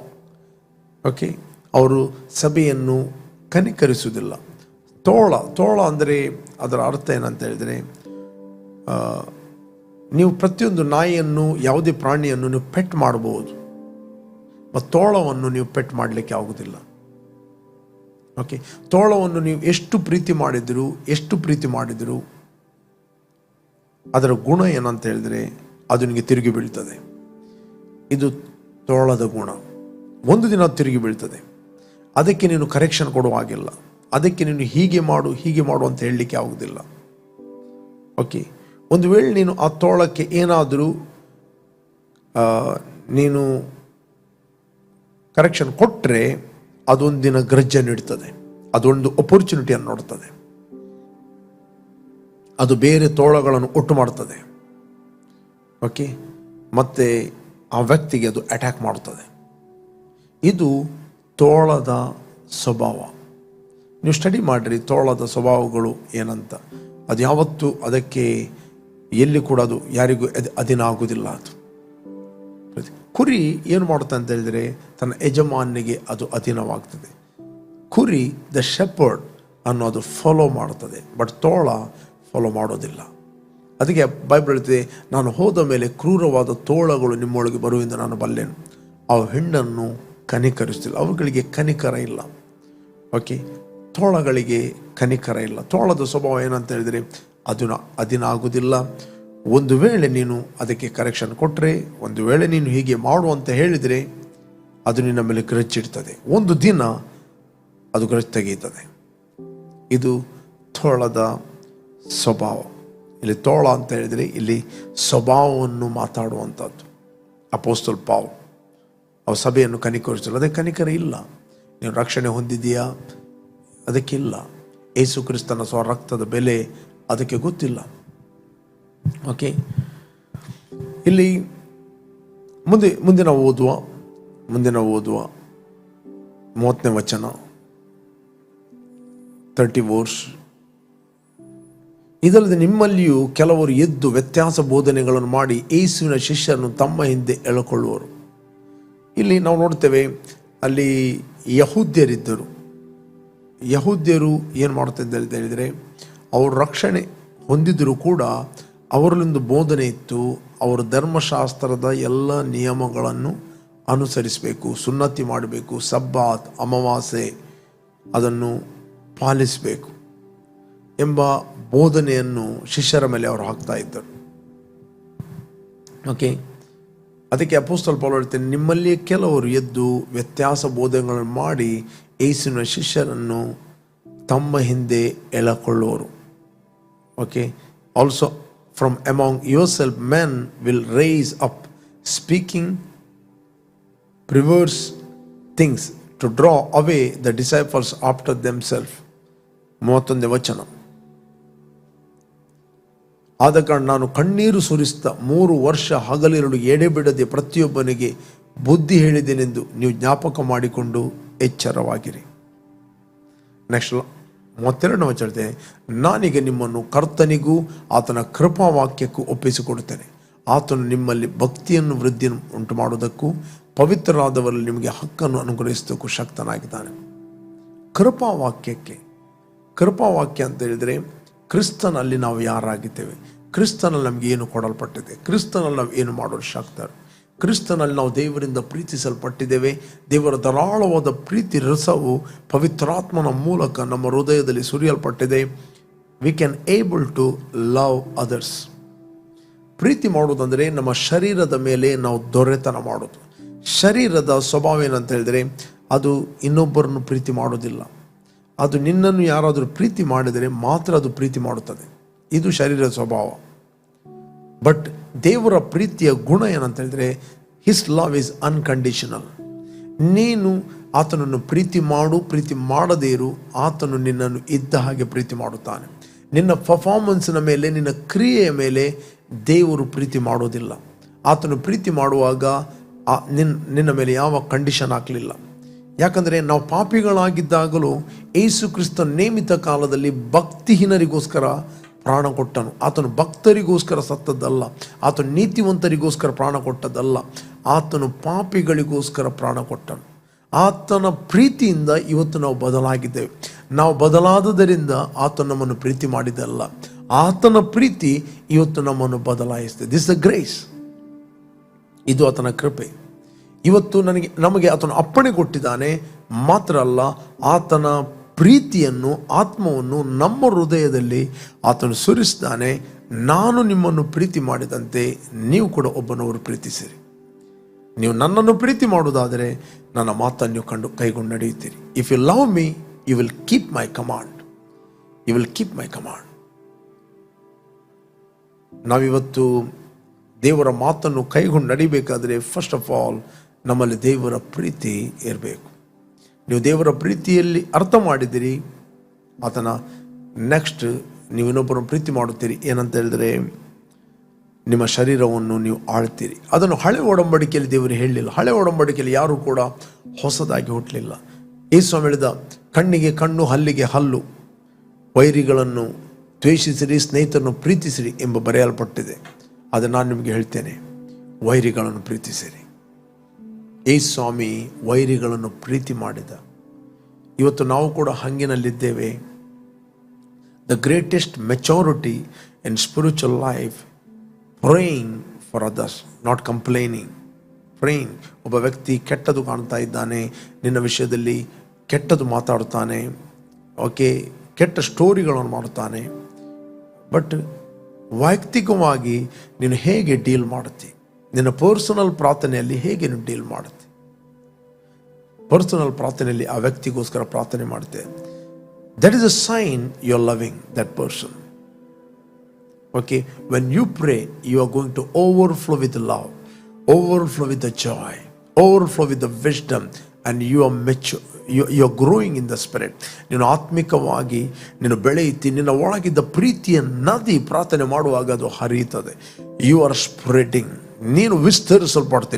Okay, ಅವರು ಸಭೆಯನ್ನು ಕನಿಕರಿಸುವುದಿಲ್ಲ. ತೋಳ ಅಂದರೆ ಅದರ ಅರ್ಥ ಏನಂತ ಹೇಳಿದರೆ, ನೀವು ಪ್ರತಿಯೊಂದು ನಾಯಿಯನ್ನು, ಯಾವುದೇ ಪ್ರಾಣಿಯನ್ನು ನೀವು ಪೆಟ್ ಮಾಡಬಹುದು, ಮತ್ತು ತೋಳವನ್ನು ನೀವು ಪೆಟ್ ಮಾಡಲಿಕ್ಕೆ ಆಗುವುದಿಲ್ಲ. ಓಕೆ, ತೋಳವನ್ನು ನೀವು ಎಷ್ಟು ಪ್ರೀತಿ ಮಾಡಿದರೂ ಅದರ ಗುಣ ಏನಂತ ಹೇಳಿದರೆ ಅದು ನಿಮಗೆ ತಿರುಗಿ ಬೀಳ್ತದೆ. ಇದು ತೋಳದ ಗುಣ. ಒಂದು ದಿನ ತಿರುಗಿ ಬೀಳ್ತದೆ. ಅದಕ್ಕೆ ನೀನು ಕರೆಕ್ಷನ್ ಕೊಡುವ ಹಾಗಿಲ್ಲ. ಅದಕ್ಕೆ ನೀನು ಹೀಗೆ ಮಾಡು ಅಂತ ಹೇಳಲಿಕ್ಕೆ ಆಗುವುದಿಲ್ಲ. ಓಕೆ, ಒಂದು ವೇಳೆ ನೀನು ಆ ತೋಳಕ್ಕೆ ಏನಾದರೂ ನೀನು ಕರೆಕ್ಷನ್ ಕೊಟ್ಟರೆ ಅದೊಂದಿನ ಗ್ರಜ್ಜನ್ನು ಇಡ್ತದೆ, ಅದೊಂದು ಅಪರ್ಚುನಿಟಿಯನ್ನು ನೋಡ್ತದೆ, ಅದು ಬೇರೆ ತೋಳಗಳನ್ನು ಒಟ್ಟು ಮಾಡ್ತದೆ. ಓಕೆ, ಮತ್ತೆ ಆ ವ್ಯಕ್ತಿಗೆ ಅದು ಅಟ್ಯಾಕ್ ಮಾಡ್ತದೆ. ಇದು ತೋಳದ ಸ್ವಭಾವ. ನೀವು ಸ್ಟಡಿ ಮಾಡಿರಿ ತೋಳದ ಸ್ವಭಾವಗಳು ಏನಂತ. ಅದು ಯಾವತ್ತೂ ಅದಕ್ಕೆ ಎಲ್ಲಿ ಕೂಡ ಅದು ಯಾರಿಗೂ ಅಧೀನ ಆಗುವುದಿಲ್ಲ. ಅದು ಕುರಿ ಏನು ಮಾಡುತ್ತೆ ಅಂತ ಹೇಳಿದರೆ ತನ್ನ ಯಜಮಾನಿಗೆ ಅದು ಅಧೀನವಾಗ್ತದೆ. ಕುರಿ ದ ಶೆಪರ್ಡ್ ಅನ್ನೋದು ಫಾಲೋ ಮಾಡ್ತದೆ, ಬಟ್ ತೋಳ ಫಾಲೋ ಮಾಡೋದಿಲ್ಲ. ಅದಕ್ಕೆ ಬೈಬಲ್ ಹೇಳ್ತದೆ, ನಾನು ಹೋದ ಮೇಲೆ ಕ್ರೂರವಾದ ತೋಳಗಳು ನಿಮ್ಮೊಳಗೆ ಬರುವೆಂದು ನಾನು ಬಲ್ಲೆನು, ಅವು ಹೆಣ್ಣನ್ನು ಕನಿಕರಿಸ್ತಿಲ್ಲ. ಅವುಗಳಿಗೆ ಕನಿಕರ ಇಲ್ಲ. ಓಕೆ, ತೋಳಗಳಿಗೆ ಕನಿಕರ ಇಲ್ಲ. ತೋಳದ ಸ್ವಭಾವ ಏನಂತ ಹೇಳಿದರೆ ಅದು ಅಧೀನ ಆಗುವುದಿಲ್ಲ. ಒಂದು ವೇಳೆ ನೀನು ಅದಕ್ಕೆ ಕರೆಕ್ಷನ್ ಕೊಟ್ಟರೆ, ಒಂದು ವೇಳೆ ನೀನು ಹೀಗೆ ಮಾಡು ಅಂತ ಹೇಳಿದರೆ ಅದು ನಿನ್ನ ಮೇಲೆ ಗ್ರಜ್ಜಿಡ್ತದೆ. ಒಂದು ದಿನ ಅದು ಗ್ರಜ್ ತೆಗೀತದೆ. ಇದು ತೋಳದ ಸ್ವಭಾವ. ಇಲ್ಲಿ ತೋಳ ಅಂತ ಹೇಳಿದರೆ ಇಲ್ಲಿ ಸ್ವಭಾವವನ್ನು ಮಾತಾಡುವಂಥದ್ದು. ಅಪೊಸ್ತಲ ಪೌಲ್ ಅವ ಸಭೆಯನ್ನು ಕನಿಕರಿಸಲು, ಅದಕ್ಕೆ ಕನಿಕರ ಇಲ್ಲ. ನೀನು ರಕ್ಷಣೆ ಹೊಂದಿದೆಯಾ? ಅದಕ್ಕಿಲ್ಲ. ಯೇಸು ಕ್ರಿಸ್ತನ ರಕ್ತದ ಬೆಲೆ ಅದಕ್ಕೆ ಗೊತ್ತಿಲ್ಲ. ಓಕೆ, ಇಲ್ಲಿ ಮುಂದಿನ ಓದುವ 30ನೇ ವಚನ 30 ವರ್ಸ್. ಇದಲ್ಲದೆ ನಿಮ್ಮಲ್ಲಿಯೂ ಕೆಲವರು ಎದ್ದು ವ್ಯತ್ಯಾಸ ಬೋಧನೆಗಳನ್ನು ಮಾಡಿ ಯೇಸುವಿನ ಶಿಷ್ಯರನ್ನು ತಮ್ಮ ಹಿಂದೆ ಎಳೆಕೊಳ್ಳುವರು. ಇಲ್ಲಿ ನಾವು ನೋಡ್ತೇವೆ, ಅಲ್ಲಿ ಯಹೂದ್ಯರಿದ್ದರು. ಯಹೂದ್ಯರು ಏನು ಮಾಡುತ್ತೆ ಅಂತ ಹೇಳಿದರೆ, ಅವರು ರಕ್ಷಣೆ ಹೊಂದಿದರೂ ಕೂಡ ಅವರಲ್ಲೊಂದು ಬೋಧನೆ ಇತ್ತು. ಅವರು ಧರ್ಮಶಾಸ್ತ್ರದ ಎಲ್ಲ ನಿಯಮಗಳನ್ನು ಅನುಸರಿಸಬೇಕು, ಸುನ್ನತಿ ಮಾಡಬೇಕು, ಸಬ್ಬಾತ್ ಅಮಾವಾಸ್ಯೆ ಅದನ್ನು ಪಾಲಿಸಬೇಕು ಎಂಬ ಬೋಧನೆಯನ್ನು ಶಿಷ್ಯರ ಮೇಲೆ ಅವರು ಹಾಕ್ತಾ ಇದ್ದರು. ಓಕೆ, ಅದಕ್ಕೆ ಅಪೊಸ್ತಲ ಪೌಲ ಹೇಳ್ತೇನೆ, ನಿಮ್ಮಲ್ಲಿ ಕೆಲವರು ಎದ್ದು ವ್ಯತ್ಯಾಸ ಬೋಧನೆಗಳನ್ನು ಮಾಡಿ ಯೇಸುವಿನ ಶಿಷ್ಯರನ್ನು ತಮ್ಮ ಹಿಂದೆ ಎಳಕೊಳ್ಳುವರು. Okay, also from among yourself men will rise up speaking perverse things to draw away the disciples after themselves. 31ನೇ ವಚನ. ಆದ ಕಾರಣ ನಾನು ಕಣ್ಣೀರು ಸುರಿಸ್ತಾ 3 ವರ್ಷ ಹಗಲಿರುಳು ಎಡೆಬಿಡದೆ ಪ್ರತಿಯೊಬ್ಬನಿಗೆ ಬುದ್ಧಿ ಹೇಳಿದ್ದೇನೆಂದು ನೀವು ಜ್ಞಾಪಕ ಮಾಡಿಕೊಂಡು ಎಚ್ಚರವಾಗಿರಿ. ನೆಕ್ಸ್ಟ್ 32ನೇ ವಚನ. ನಾನೀಗ ನಿಮ್ಮನ್ನು ಕರ್ತನಿಗೂ ಆತನ ಕೃಪಾವಾಕ್ಯಕ್ಕೂ ಒಪ್ಪಿಸಿಕೊಡುತ್ತೇನೆ. ಆತನು ನಿಮ್ಮಲ್ಲಿ ಭಕ್ತಿಯನ್ನು ವೃದ್ಧಿಯನ್ನು ಉಂಟು ಮಾಡುವುದಕ್ಕೂ ಪವಿತ್ರರಾದವರಲ್ಲಿ ನಿಮಗೆ ಹಕ್ಕನ್ನು ಅನುಗ್ರಹಿಸೋದಕ್ಕೂ ಶಕ್ತನಾಗಿದ್ದಾನೆ. ಕೃಪಾವಾಕ್ಯಕ್ಕೆ, ಕೃಪಾವಾಕ್ಯ ಅಂತ ಹೇಳಿದರೆ ಕ್ರಿಸ್ತನಲ್ಲಿ ನಾವು ಯಾರಾಗಿದ್ದೇವೆ, ಕ್ರಿಸ್ತನಲ್ಲಿ ನಮಗೆ ಏನು ಕೊಡಲ್ಪಟ್ಟಿದೆ, ಕ್ರಿಸ್ತನಲ್ಲಿ ನಾವು ಏನು ಮಾಡೋದು ಶಕ್ತರು, ಕ್ರಿಸ್ತನಲ್ಲಿ ನಾವು ದೇವರಿಂದ ಪ್ರೀತಿಸಲ್ಪಟ್ಟಿದ್ದೇವೆ. ದೇವರ ಧಾರಾಳವಾದ ಪ್ರೀತಿ ರಸವು ಪವಿತ್ರಾತ್ಮನ ಮೂಲಕ ನಮ್ಮ ಹೃದಯದಲ್ಲಿ ಸುರಿಯಲ್ಪಟ್ಟಿದೆ. We can able to love others. ಪ್ರೀತಿ ಮಾಡುವುದಂದರೆ ನಮ್ಮ ಶರೀರದ ಮೇಲೆ ನಾವು ದೊರೆತನ ಮಾಡೋದು. ಶರೀರದ ಸ್ವಭಾವ ಏನಂತ ಹೇಳಿದರೆ ಅದು ಇನ್ನೊಬ್ಬರನ್ನು ಪ್ರೀತಿ ಮಾಡೋದಿಲ್ಲ. ಅದು ನಿನ್ನನ್ನು ಯಾರಾದರೂ ಪ್ರೀತಿ ಮಾಡಿದರೆ ಮಾತ್ರ ಅದು ಪ್ರೀತಿ ಮಾಡುತ್ತದೆ. ಇದು ಶರೀರದ ಸ್ವಭಾವ. ಬಟ್ ದೇವರ ಪ್ರೀತಿಯ ಗುಣ ಏನಂತ ಹೇಳಿದರೆ ಹಿಸ್ ಲವ್ ಈಸ್ ಅನ್ಕಂಡೀಷನಲ್. ನೀನು ಆತನನ್ನು ಪ್ರೀತಿ ಮಾಡು, ಪ್ರೀತಿ ಮಾಡದೇ ಇರು, ಆತನು ನಿನ್ನನ್ನು ಇದ್ದ ಹಾಗೆ ಪ್ರೀತಿ ಮಾಡುತ್ತಾನೆ. ನಿನ್ನ ಪರ್ಫಾರ್ಮೆನ್ಸ್ನ ಮೇಲೆ, ನಿನ್ನ ಕ್ರಿಯೆಯ ಮೇಲೆ ದೇವರು ಪ್ರೀತಿ ಮಾಡೋದಿಲ್ಲ. ಆತನು ಪ್ರೀತಿ ಮಾಡುವಾಗ ನಿನ್ನ ಮೇಲೆ ಯಾವ ಕಂಡೀಷನ್ ಹಾಕಲಿಲ್ಲ. ಯಾಕಂದರೆ ನಾವು ಪಾಪಿಗಳಾಗಿದ್ದಾಗಲೂ ಯೇಸು ಕ್ರಿಸ್ತ ನೇಮಿತ ಕಾಲದಲ್ಲಿ ಭಕ್ತಿಹೀನರಿಗೋಸ್ಕರ ಪ್ರಾಣ ಕೊಟ್ಟನು. ಆತನು ಭಕ್ತರಿಗೋಸ್ಕರ ಸತ್ತದ್ದಲ್ಲ, ಆತನು ನೀತಿವಂತರಿಗೋಸ್ಕರ ಪ್ರಾಣ ಕೊಟ್ಟದ್ದಲ್ಲ, ಆತನು ಪಾಪಿಗಳಿಗೋಸ್ಕರ ಪ್ರಾಣ ಕೊಟ್ಟನು. ಆತನ ಪ್ರೀತಿಯಿಂದ ಇವತ್ತು ನಾವು ಬದಲಾಗಿದ್ದೇವೆ. ನಾವು ಬದಲಾದದರಿಂದ ಆತನು ನಮ್ಮನ್ನು ಪ್ರೀತಿ ಮಾಡಿದಲ್ಲ, ಆತನ ಪ್ರೀತಿ ಇವತ್ತು ನಮ್ಮನ್ನು ಬದಲಾಯಿಸಿದೆ. This the grace. ಇದು ಆತನ ಕೃಪೆ. ಇವತ್ತು ನಮಗೆ ಆತನು ಅಪ್ಪಣೆ ಕೊಟ್ಟಿದ್ದಾನೆ. ಮಾತ್ರ ಅಲ್ಲ, ಆತನ ಪ್ರೀತಿಯನ್ನು, ಆತ್ಮವನ್ನು ನಮ್ಮ ಹೃದಯದಲ್ಲಿ ಆತನು ಸುರಿಸಿದ್ದಾನೆ. ನಾನು ನಿಮ್ಮನ್ನು ಪ್ರೀತಿ ಮಾಡಿದಂತೆ ನೀವು ಕೂಡ ಒಬ್ಬನವರು ಪ್ರೀತಿಸಿರಿ. ನೀವು ನನ್ನನ್ನು ಪ್ರೀತಿ ಮಾಡುವುದಾದರೆ ನನ್ನ ಮಾತನ್ನು ನೀವು ಕೈಗೊಂಡು ನಡೆಯುತ್ತೀರಿ. If you love me you will keep my command. You will keep my command. ನಾವಿವತ್ತು ದೇವರ ಮಾತನ್ನು ಕೈಗೊಂಡು ನಡಿಬೇಕಾದರೆ ಫಸ್ಟ್ ಆಫ್ ಆಲ್ ನಮ್ಮಲ್ಲಿ ದೇವರ ಪ್ರೀತಿ ಇರಬೇಕು. ನೀವು ದೇವರ ಪ್ರೀತಿಯಲ್ಲಿ ಅರ್ಥ ಮಾಡಿದಿರಿ, ಆತನ ನೆಕ್ಸ್ಟ್ ನೀವು ಇನ್ನೊಬ್ಬರನ್ನು ಪ್ರೀತಿ ಮಾಡುತ್ತೀರಿ. ಏನಂತ ಹೇಳಿದರೆ ನಿಮ್ಮ ಶರೀರವನ್ನು ನೀವು ಆಳ್ತೀರಿ. ಅದನ್ನು ಹಳೆ ಒಡಂಬಡಿಕೆಯಲ್ಲಿ ದೇವರು ಹೇಳಲಿಲ್ಲ. ಹಳೆ ಒಡಂಬಡಿಕೆಯಲ್ಲಿ ಯಾರೂ ಕೂಡ ಹೊಸದಾಗಿ ಹುಟ್ಟಲಿಲ್ಲ. ಯೇಸು ಹೇಳಿದ, ಕಣ್ಣಿಗೆ ಕಣ್ಣು, ಹಲ್ಲಿಗೆ ಹಲ್ಲು, ವೈರಿಗಳನ್ನು ದ್ವೇಷಿಸಿರಿ, ಸ್ನೇಹಿತರನ್ನು ಪ್ರೀತಿಸಿರಿ ಎಂಬ ಬರೆಯಲ್ಪಟ್ಟಿದೆ. ಆದರೆ ನಾನು ನಿಮಗೆ ಹೇಳ್ತೇನೆ, ವೈರಿಗಳನ್ನು ಪ್ರೀತಿಸಿರಿ. ಯೇಸು ಸ್ವಾಮಿ ವೈರಿಗಳನ್ನು ಪ್ರೀತಿ ಮಾಡಿದ. ಇವತ್ತು ನಾವು ಕೂಡ ಹಂಗಿನಲ್ಲಿದ್ದೇವೆ. The greatest maturity in spiritual life, praying for others, not complaining. Praying. ಒಬ್ಬ ವ್ಯಕ್ತಿ ಕೆಟ್ಟದು ಕಾಣ್ತಾ ಇದ್ದಾನೆ, ನಿನ್ನ ವಿಷಯದಲ್ಲಿ ಕೆಟ್ಟದು ಮಾತಾಡುತ್ತಾನೆ, ಓಕೆ, ಕೆಟ್ಟ ಸ್ಟೋರಿಗಳನ್ನು ಮಾಡುತ್ತಾನೆ. ಬಟ್ ವೈಯಕ್ತಿಕವಾಗಿ ನೀನು ಹೇಗೆ ಡೀಲ್ ಮಾಡುತ್ತಿ? ನಿನ್ನ ಪರ್ಸನಲ್ ಪ್ರಾರ್ಥನೆಯಲ್ಲಿ ಹೇಗೆ ನೀನು ಡೀಲ್ ಮಾಡುತ್ತೆ? ಪರ್ಸನಲ್ ಪ್ರಾರ್ಥನೆಯಲ್ಲಿ ಆ ವ್ಯಕ್ತಿಗೋಸ್ಕರ ಪ್ರಾರ್ಥನೆ ಮಾಡುತ್ತೆ. That is a sign you are loving that person. Okay, when you pray you are going to overflow with love, overflow with the joy, overflow with the wisdom, and you are mature, you are growing in the spirit. ನೀನು ಆತ್ಮಿಕವಾಗಿ ನೀನು ಬೆಳೆಯುತ್ತಿ. ನಿನ್ನ ಒಳಗಿದ್ದ ಪ್ರೀತಿಯ ನದಿ ಪ್ರಾರ್ಥನೆ ಮಾಡುವಾಗ ಅದು ಹರಿಯುತ್ತದೆ. You are spreading. ನೀನು ವಿಸ್ತರಿಸಲ್ಪಡ್ತೆ.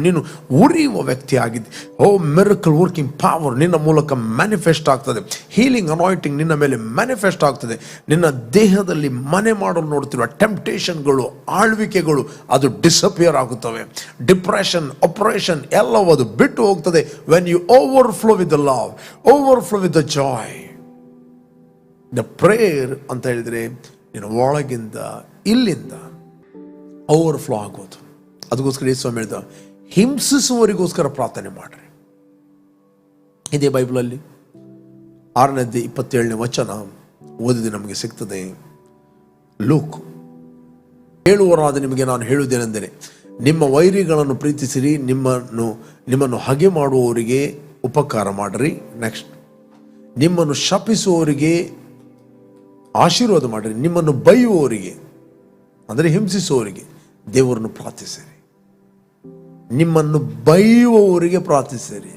ನೀನು ಉರಿಯುವ ವ್ಯಕ್ತಿ ಆಗಿದ್ದೆ. ಓ, ಮಿರಕಲ್ ವರ್ಕಿಂಗ್ ಪವರ್ ನಿನ್ನ ಮೂಲಕ ಮ್ಯಾನಿಫೆಸ್ಟ್ ಆಗ್ತದೆ. ಹೀಲಿಂಗ್ ಅನಾಯಿಂಟಿಂಗ್ ನಿನ್ನ ಮೇಲೆ ಮ್ಯಾನಿಫೆಸ್ಟ್ ಆಗ್ತದೆ. ನಿನ್ನ ದೇಹದಲ್ಲಿ ಮನೆ ಮಾಡಲು ನೋಡ್ತಿರುವ ಟೆಂಪ್ಟೇಷನ್ಗಳು, ಆಳ್ವಿಕೆಗಳು ಅದು ಡಿಸಪಿಯರ್ ಆಗುತ್ತವೆ. ಡಿಪ್ರೆಷನ್, ಆಪರೇಷನ್ ಎಲ್ಲವೂ ಅದು ಬಿಟ್ಟು ಹೋಗ್ತದೆ. When you overflow with the love, overflow with the joy. The prayer ಅಂತ ಹೇಳಿದರೆ ನೀನು ಒಳಗಿಂದ ಇಲ್ಲಿಂದ ಓವರ್ಫ್ಲೋ ಆಗೋದು. ಅದಕ್ಕೋಸ್ಕರ ಯೇಸು ಹೇಳಿದ, ಹಿಂಸಿಸುವವರಿಗೋಸ್ಕರ ಪ್ರಾರ್ಥನೆ ಮಾಡ್ರಿ. ಇದೇ ಬೈಬಲಲ್ಲಿ 6:27 ವಚನ ಓದಿದೆ ನಮಗೆ ಸಿಗ್ತದೆ. ಲೂಕ್, ಹೇಳುವರಾದ ನಿಮಗೆ ನಾನು ಹೇಳುವುದೇನೆಂದರೆ, ನಿಮ್ಮ ವೈರಿಗಳನ್ನು ಪ್ರೀತಿಸಿರಿ, ನಿಮ್ಮನ್ನು ಹಗೆ ಮಾಡುವವರಿಗೆ ಉಪಕಾರ ಮಾಡಿರಿ. ನೆಕ್ಸ್ಟ್, ನಿಮ್ಮನ್ನು ಶಪಿಸುವವರಿಗೆ ಆಶೀರ್ವಾದ ಮಾಡಿರಿ, ನಿಮ್ಮನ್ನು ಬೈಯುವವರಿಗೆ ಅಂದರೆ ಹಿಂಸಿಸುವವರಿಗೆ ದೇವರನ್ನು ಪ್ರಾರ್ಥಿಸಿರಿ. ನಿಮ್ಮನ್ನು ಬೈಯುವವರಿಗೆ ಪ್ರಾರ್ಥಿಸಿರಿ.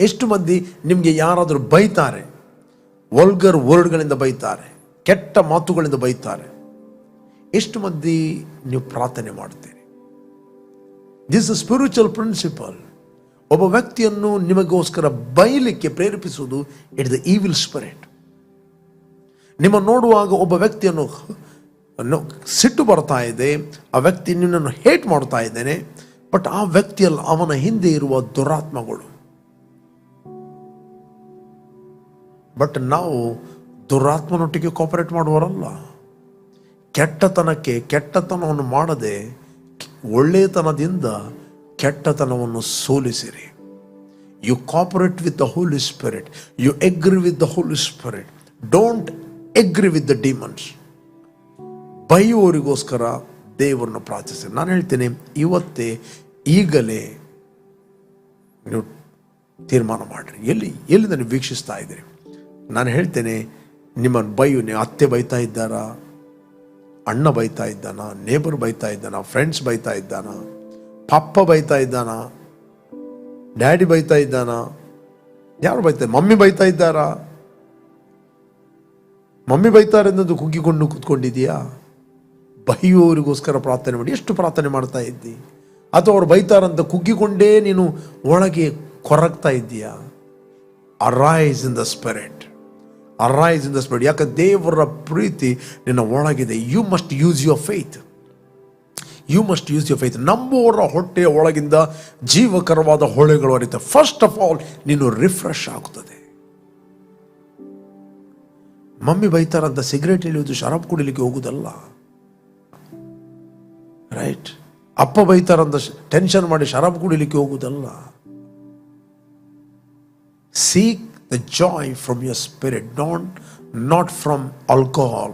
ಎಷ್ಟು ಮಂದಿ ನಿಮಗೆ ಯಾರಾದರೂ ಬೈತಾರೆ, ವಲ್ಗರ್ ವರ್ಡ್ಗಳಿಂದ ಬೈತಾರೆ, ಕೆಟ್ಟ ಮಾತುಗಳಿಂದ ಬೈತಾರೆ, ಎಷ್ಟು ಮಂದಿ ನೀವು ಪ್ರಾರ್ಥನೆ ಮಾಡ್ತೀರಿ? This is spiritual principle. ಒಬ್ಬ ವ್ಯಕ್ತಿಯನ್ನು ನಿಮಗೋಸ್ಕರ ಬೈಲಿಕ್ಕೆ ಪ್ರೇರೇಪಿಸುವುದು ಇಟ್ ದ ಈವಿಲ್ ಸ್ಪಿರಿಟ್. ನಿಮ್ಮ ನೋಡುವಾಗ ಒಬ್ಬ ವ್ಯಕ್ತಿಯನ್ನು ಸಿಟ್ಟು ಬರ್ತಾ ಇದೆ, ಆ ವ್ಯಕ್ತಿ ನಿನ್ನನ್ನು ಹೇಟ್ ಮಾಡ್ತಾ ಇದ್ದೇನೆ, ಬಟ್ ಆ ವ್ಯಕ್ತಿಯಲ್ಲಿ ಅವನ ಹಿಂದೆ ಇರುವ ದುರಾತ್ಮಗಳು. ಬಟ್ ನಾವು ದುರಾತ್ಮನೊಟ್ಟಿಗೆ ಕೋಪರೇಟ್ ಮಾಡುವರಲ್ಲ. ಕೆಟ್ಟತನವನ್ನು ಮಾಡದೆ ಒಳ್ಳೆಯತನದಿಂದ ಕೆಟ್ಟತನವನ್ನು ಸೋಲಿಸಿರಿ. You cooperate with the holy spirit, you agree with the holy spirit, don't agree with the demons. ಬೈಯುವವರಿಗೋಸ್ಕರ ದೇವರನ್ನು ಪ್ರಾರ್ಥಿಸಿ. ನಾನು ಹೇಳ್ತೇನೆ, ಇವತ್ತೇ ಈಗಲೇ ನೀವು ತೀರ್ಮಾನ ಮಾಡಿರಿ. ಎಲ್ಲಿಂದ ನೀವು ವೀಕ್ಷಿಸ್ತಾ ಇದ್ದೀರಿ? ನಾನು ಹೇಳ್ತೇನೆ, ನಿಮ್ಮನ್ನು ನೀವು ಅತ್ತೆ ಬೈತಾ ಇದ್ದಾರಾ, ಅಣ್ಣ ಬೈತಾ ಇದ್ದಾನ, ನೇಬರ್ ಬೈತಾ ಇದ್ದಾನ, ಫ್ರೆಂಡ್ಸ್ ಬೈತಾ ಇದ್ದಾನ, ಪಪ್ಪ ಬೈತಾ ಇದ್ದಾನ, ಡ್ಯಾಡಿ ಬೈತಾ ಇದ್ದಾನ, ಯಾರು ಬೈತಾರೆ? ಮಮ್ಮಿ ಬೈತಾ ಇದ್ದಾರಾ? ಮಮ್ಮಿ ಬೈತಾರೆ ಅನ್ನೋದು ಕುಗ್ಗಿಕೊಂಡು ಕೂತ್ಕೊಂಡಿದೆಯಾ? ಬೈಯುವವರಿಗೋಸ್ಕರ ಪ್ರಾರ್ಥನೆ ಮಾಡಿ. ಎಷ್ಟು ಪ್ರಾರ್ಥನೆ ಮಾಡ್ತಾ ಇದ್ದಿ? ಅಥವಾ ಅವ್ರು ಬೈತಾರಂತ ಕುಗ್ಗಿಕೊಂಡೇ ನೀನು ಒಳಗೆ ಕೊರಗ್ತಾ ಇದ್ದೀಯಾ? Arise in the spirit, arise in the spirit. ಯಾಕೆ? ದೇವರ ಪ್ರೀತಿ ನಿನ್ನ ಒಳಗಿದೆ. You must use your faith, you must use your faith. ನಂಬುವವರ ಹೊಟ್ಟೆಯ ಒಳಗಿಂದ ಜೀವಕರವಾದ ಹೊಳೆಗಳು ಹರಿಯುತ್ತವೆ. ಫಸ್ಟ್ ಆಫ್ ಆಲ್ ನೀನು ರಿಫ್ರೆಶ್ ಆಗುತ್ತದೆ. ಮಮ್ಮಿ ಬೈತಾರಂತ ಸಿಗರೇಟ್ ಎಳೆಯುವುದು, ಶರಾಬ್ ಕುಡಿಲಿಕ್ಕೆ ಹೋಗುದಲ್ಲ, ರೈಟ್? ಅಪ್ಪ ಬೈತಾರಂತ ಟೆನ್ಷನ್ ಮಾಡಿ ಶರಾಬ್ ಕುಡಿಲಿಕ್ಕೆ ಹೋಗುದಲ್ಲ. Seek the joy from your spirit, not from alcohol.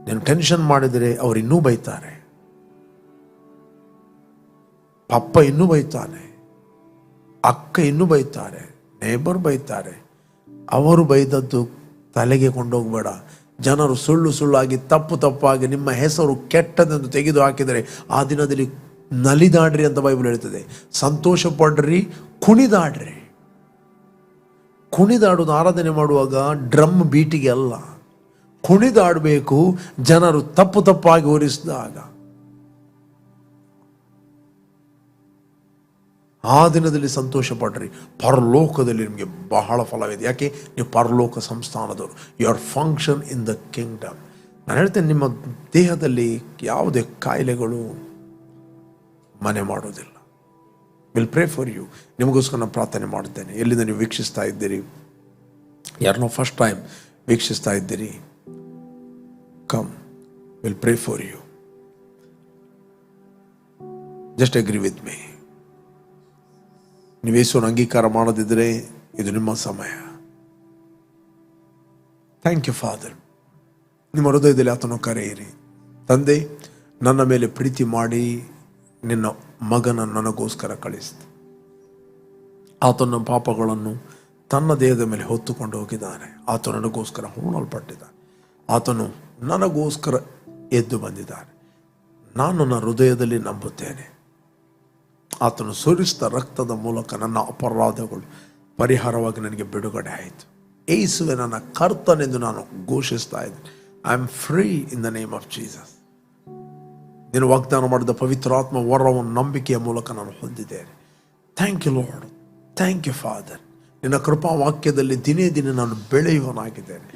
ನೀನು ಟೆನ್ಷನ್ ಮಾಡಿದರೆ ಅವರು ಇನ್ನೂ ಬೈತಾರೆ, ಪಪ್ಪ ಇನ್ನೂ ಬೈತಾನೆ, ಅಕ್ಕ ಇನ್ನೂ ಬೈತಾರೆ, ನೇಬರ್ ಬೈತಾರೆ. ಅವರು ಬೈದದ್ದು ತಲೆಗೆ ಕೊಂಡೋಗ್ಬೇಡ. ಜನರು ಸುಳ್ಳಾಗಿ ತಪ್ಪಾಗಿ ನಿಮ್ಮ ಹೆಸರು ಕೆಟ್ಟದೆಂದು ತೆಗೆದು ಹಾಕಿದರೆ ಆ ದಿನದಲ್ಲಿ ನಲಿದಾಡ್ರಿ ಅಂತ ಬೈಬಲ್ ಹೇಳ್ತದೆ. ಸಂತೋಷ ಪಡ್ರಿ, ಕುಣಿದಾಡ್ರಿ. ಕುಣಿದಾಡುವುದು ಆರಾಧನೆ ಮಾಡುವಾಗ ಡ್ರಮ್ ಬೀಟಿಗೆ ಅಲ್ಲ, ಕುಣಿದಾಡಬೇಕು. ಜನರು ತಪ್ಪಾಗಿ ಹೋಲಿಸಿದಾಗ ಆ ದಿನದಲ್ಲಿ ಸಂತೋಷ ಪಡ್ರಿ. ಪರಲೋಕದಲ್ಲಿ ನಿಮಗೆ ಬಹಳ ಫಲವಿದೆ. ಯಾಕೆ? ನೀವು ಪರಲೋಕ ಸಂಸ್ಥಾನದವರು. You are function in the kingdom. ನಾನು ಹೇಳ್ತೇನೆ, ನಿಮ್ಮ ದೇಹದಲ್ಲಿ ಯಾವುದೇ ಕಾಯಿಲೆಗಳು ಮನೆ ಮಾಡೋದಿಲ್ಲ. Will pray for you. ನಿಮಗೋಸ್ಕರ ನಾನು ಪ್ರಾರ್ಥನೆ ಮಾಡುತ್ತೇನೆ. ಎಲ್ಲಿಂದ ನೀವು ವೀಕ್ಷಿಸ್ತಾ ಇದ್ದೀರಿ? ಯಾರನ್ನೋ ಫಸ್ಟ್ ಟೈಮ್ ವೀಕ್ಷಿಸ್ತಾ ಇದ್ದೀರಿ? Come, will pray for you. Just agree with me. ನೀವು ಯೇಸುವನ್ನು ಅಂಗೀಕಾರ ಮಾಡದಿದ್ದರೆ ಇದು ನಿಮ್ಮ ಸಮಯ. Thank you Father. ನಿಮ್ಮ ಹೃದಯದಲ್ಲಿ ಆತನು ಕರೆಯಿರಿ. ತಂದೆ, ನನ್ನ ಮೇಲೆ ಪ್ರೀತಿ ಮಾಡಿ ನಿನ್ನ ಮಗನನ್ನು ನನಗೋಸ್ಕರ ಕಳಿಸಿದೆ. ಆತನ ಪಾಪಗಳನ್ನು ತನ್ನ ದೇಹದ ಮೇಲೆ ಹೊತ್ತುಕೊಂಡು ಹೋಗಿದ್ದಾನೆ. ಆತನು ನನಗೋಸ್ಕರ ಹೂಣಲ್ಪಟ್ಟಿದ್ದಾನೆ. ಆತನು ನನಗೋಸ್ಕರ ಎದ್ದು ಬಂದಿದ್ದಾನೆ. ನಾನು ನನ್ನ ಹೃದಯದಲ್ಲಿ ನಂಬುತ್ತೇನೆ. ಆತನು ಸುರಿಸಿದ ರಕ್ತದ ಮೂಲಕ ನನ್ನ ಅಪರಾಧಗಳು ಪರಿಹಾರವಾಗಿ ನನಗೆ ಬಿಡುಗಡೆ ಆಯಿತು. ಯೇಸುವೆ ನನ್ನ ಕರ್ತನೆಂದು ನಾನು ಘೋಷಿಸ್ತಾ ಇದ್ದೇನೆ. I am free in the name of Jesus. ನೀನು ವಾಗ್ದಾನ ಮಾಡಿದ ಪವಿತ್ರಾತ್ಮ ವರವನ್ನು ನಂಬಿಕೆಯ ಮೂಲಕ ನಾನು ಹೊಂದಿದ್ದೇನೆ. Thank you Lord, thank you Father. ನಿನ್ನ ಕೃಪಾ ವಾಕ್ಯದಲ್ಲಿ ದಿನೇ ದಿನೇ ನಾನು ಬೆಳೆಯುವನಾಗಿದ್ದೇನೆ.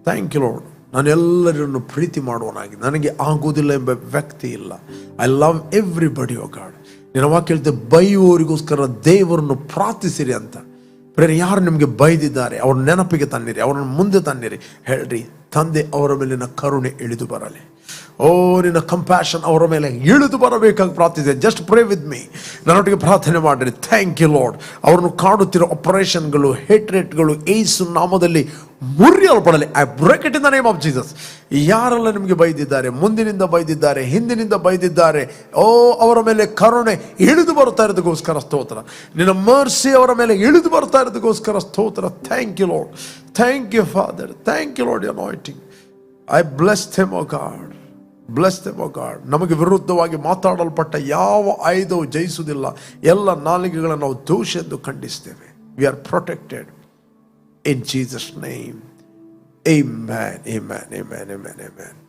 Thank you lord. ನಾನು ಎಲ್ಲರನ್ನು ಪ್ರೀತಿ ಮಾಡುವನಾಗಿ, ನನಗೆ ಆಗುವುದಿಲ್ಲ ಎಂಬ ವ್ಯಕ್ತಿ ಇಲ್ಲ. I love everybody O God. ನಿನ್ನ ವಾಕ್ಯ ಹೇಳ್ತೆ, ಬೈಯುವವರಿಗೋಸ್ಕರ ದೇವರನ್ನು ಪ್ರಾರ್ಥಿಸಿರಿ ಅಂತ. ಬೇರೆ ಯಾರು ನಿಮಗೆ ಬೈದಿದ್ದಾರೆ ಅವ್ರ ನೆನಪಿಗೆ ತನ್ನಿರಿ, ಅವರನ್ನು ಮುಂದೆ ತನ್ನಿರಿ. ಹೇಳ್ರಿ, ತಂದೆ ಅವರ ಮೇಲಿನ ಕರುಣೆ ಇಳಿದು ಬರಲಿ. ಓ ನಿನ್ನ ಕಂಪ್ಯಾಷನ್ ಅವರ ಮೇಲೆ ಇಳಿದು ಬರಬೇಕಾಗಿ ಪ್ರಾರ್ಥಿಸಿದೆ. ಜಸ್ಟ್ ಪ್ರೇ ವಿತ್ ಮೀ, ನನ್ನೊಟ್ಟಿಗೆ ಪ್ರಾರ್ಥನೆ ಮಾಡಿರಿ. Thank you lord. ಅವರನ್ನು ಕಾಡುತ್ತಿರೋ ಆಪರೇಷನ್ಗಳು, ಹೇಟ್ರೇಟ್ಗಳು ಯೇಸು ನಾಮದಲ್ಲಿ ಮುರಿಯಲ್ಪಡಲಿ. I break it in the name of Jesus. ಯಾರೆಲ್ಲ ನಿಮಗೆ ಬೈದಿದ್ದಾರೆ, ಮುಂದಿನಿಂದ ಬೈದಿದ್ದಾರೆ, ಹಿಂದಿನಿಂದ ಬೈದಿದ್ದಾರೆ, ಓ ಅವರ ಮೇಲೆ ಕರುಣೆ ಇಳಿದು ಬರ್ತಾ ಇರೋದಕ್ಕೋಸ್ಕರ ಸ್ತೋತ್ರ. ನಿನ್ನ ಮರ್ಸಿ ಅವರ ಮೇಲೆ ಇಳಿದು ಬರ್ತಾ ಇರೋದಕ್ಕೋಸ್ಕರ ಸ್ತೋತ್ರ. Thank you Lord. Thank you father. Thank you Lord. Anointing I bless them O God. Bless them O God. ನಮಗೆ ವಿರುದ್ಧವಾಗಿ ಮಾತಾಡಲ್ಪಟ್ಟ ಯಾವ ಆಯುಧವು ಜಯಿಸುವುದಿಲ್ಲ. ಎಲ್ಲ ನಾಲಿಗೆಗಳನ್ನು ನಾವು ದೋಷ ಎಂದು ಖಂಡಿಸ್ತೇವೆ. We are protected in Jesus' name. Amen, amen, amen, amen, amen.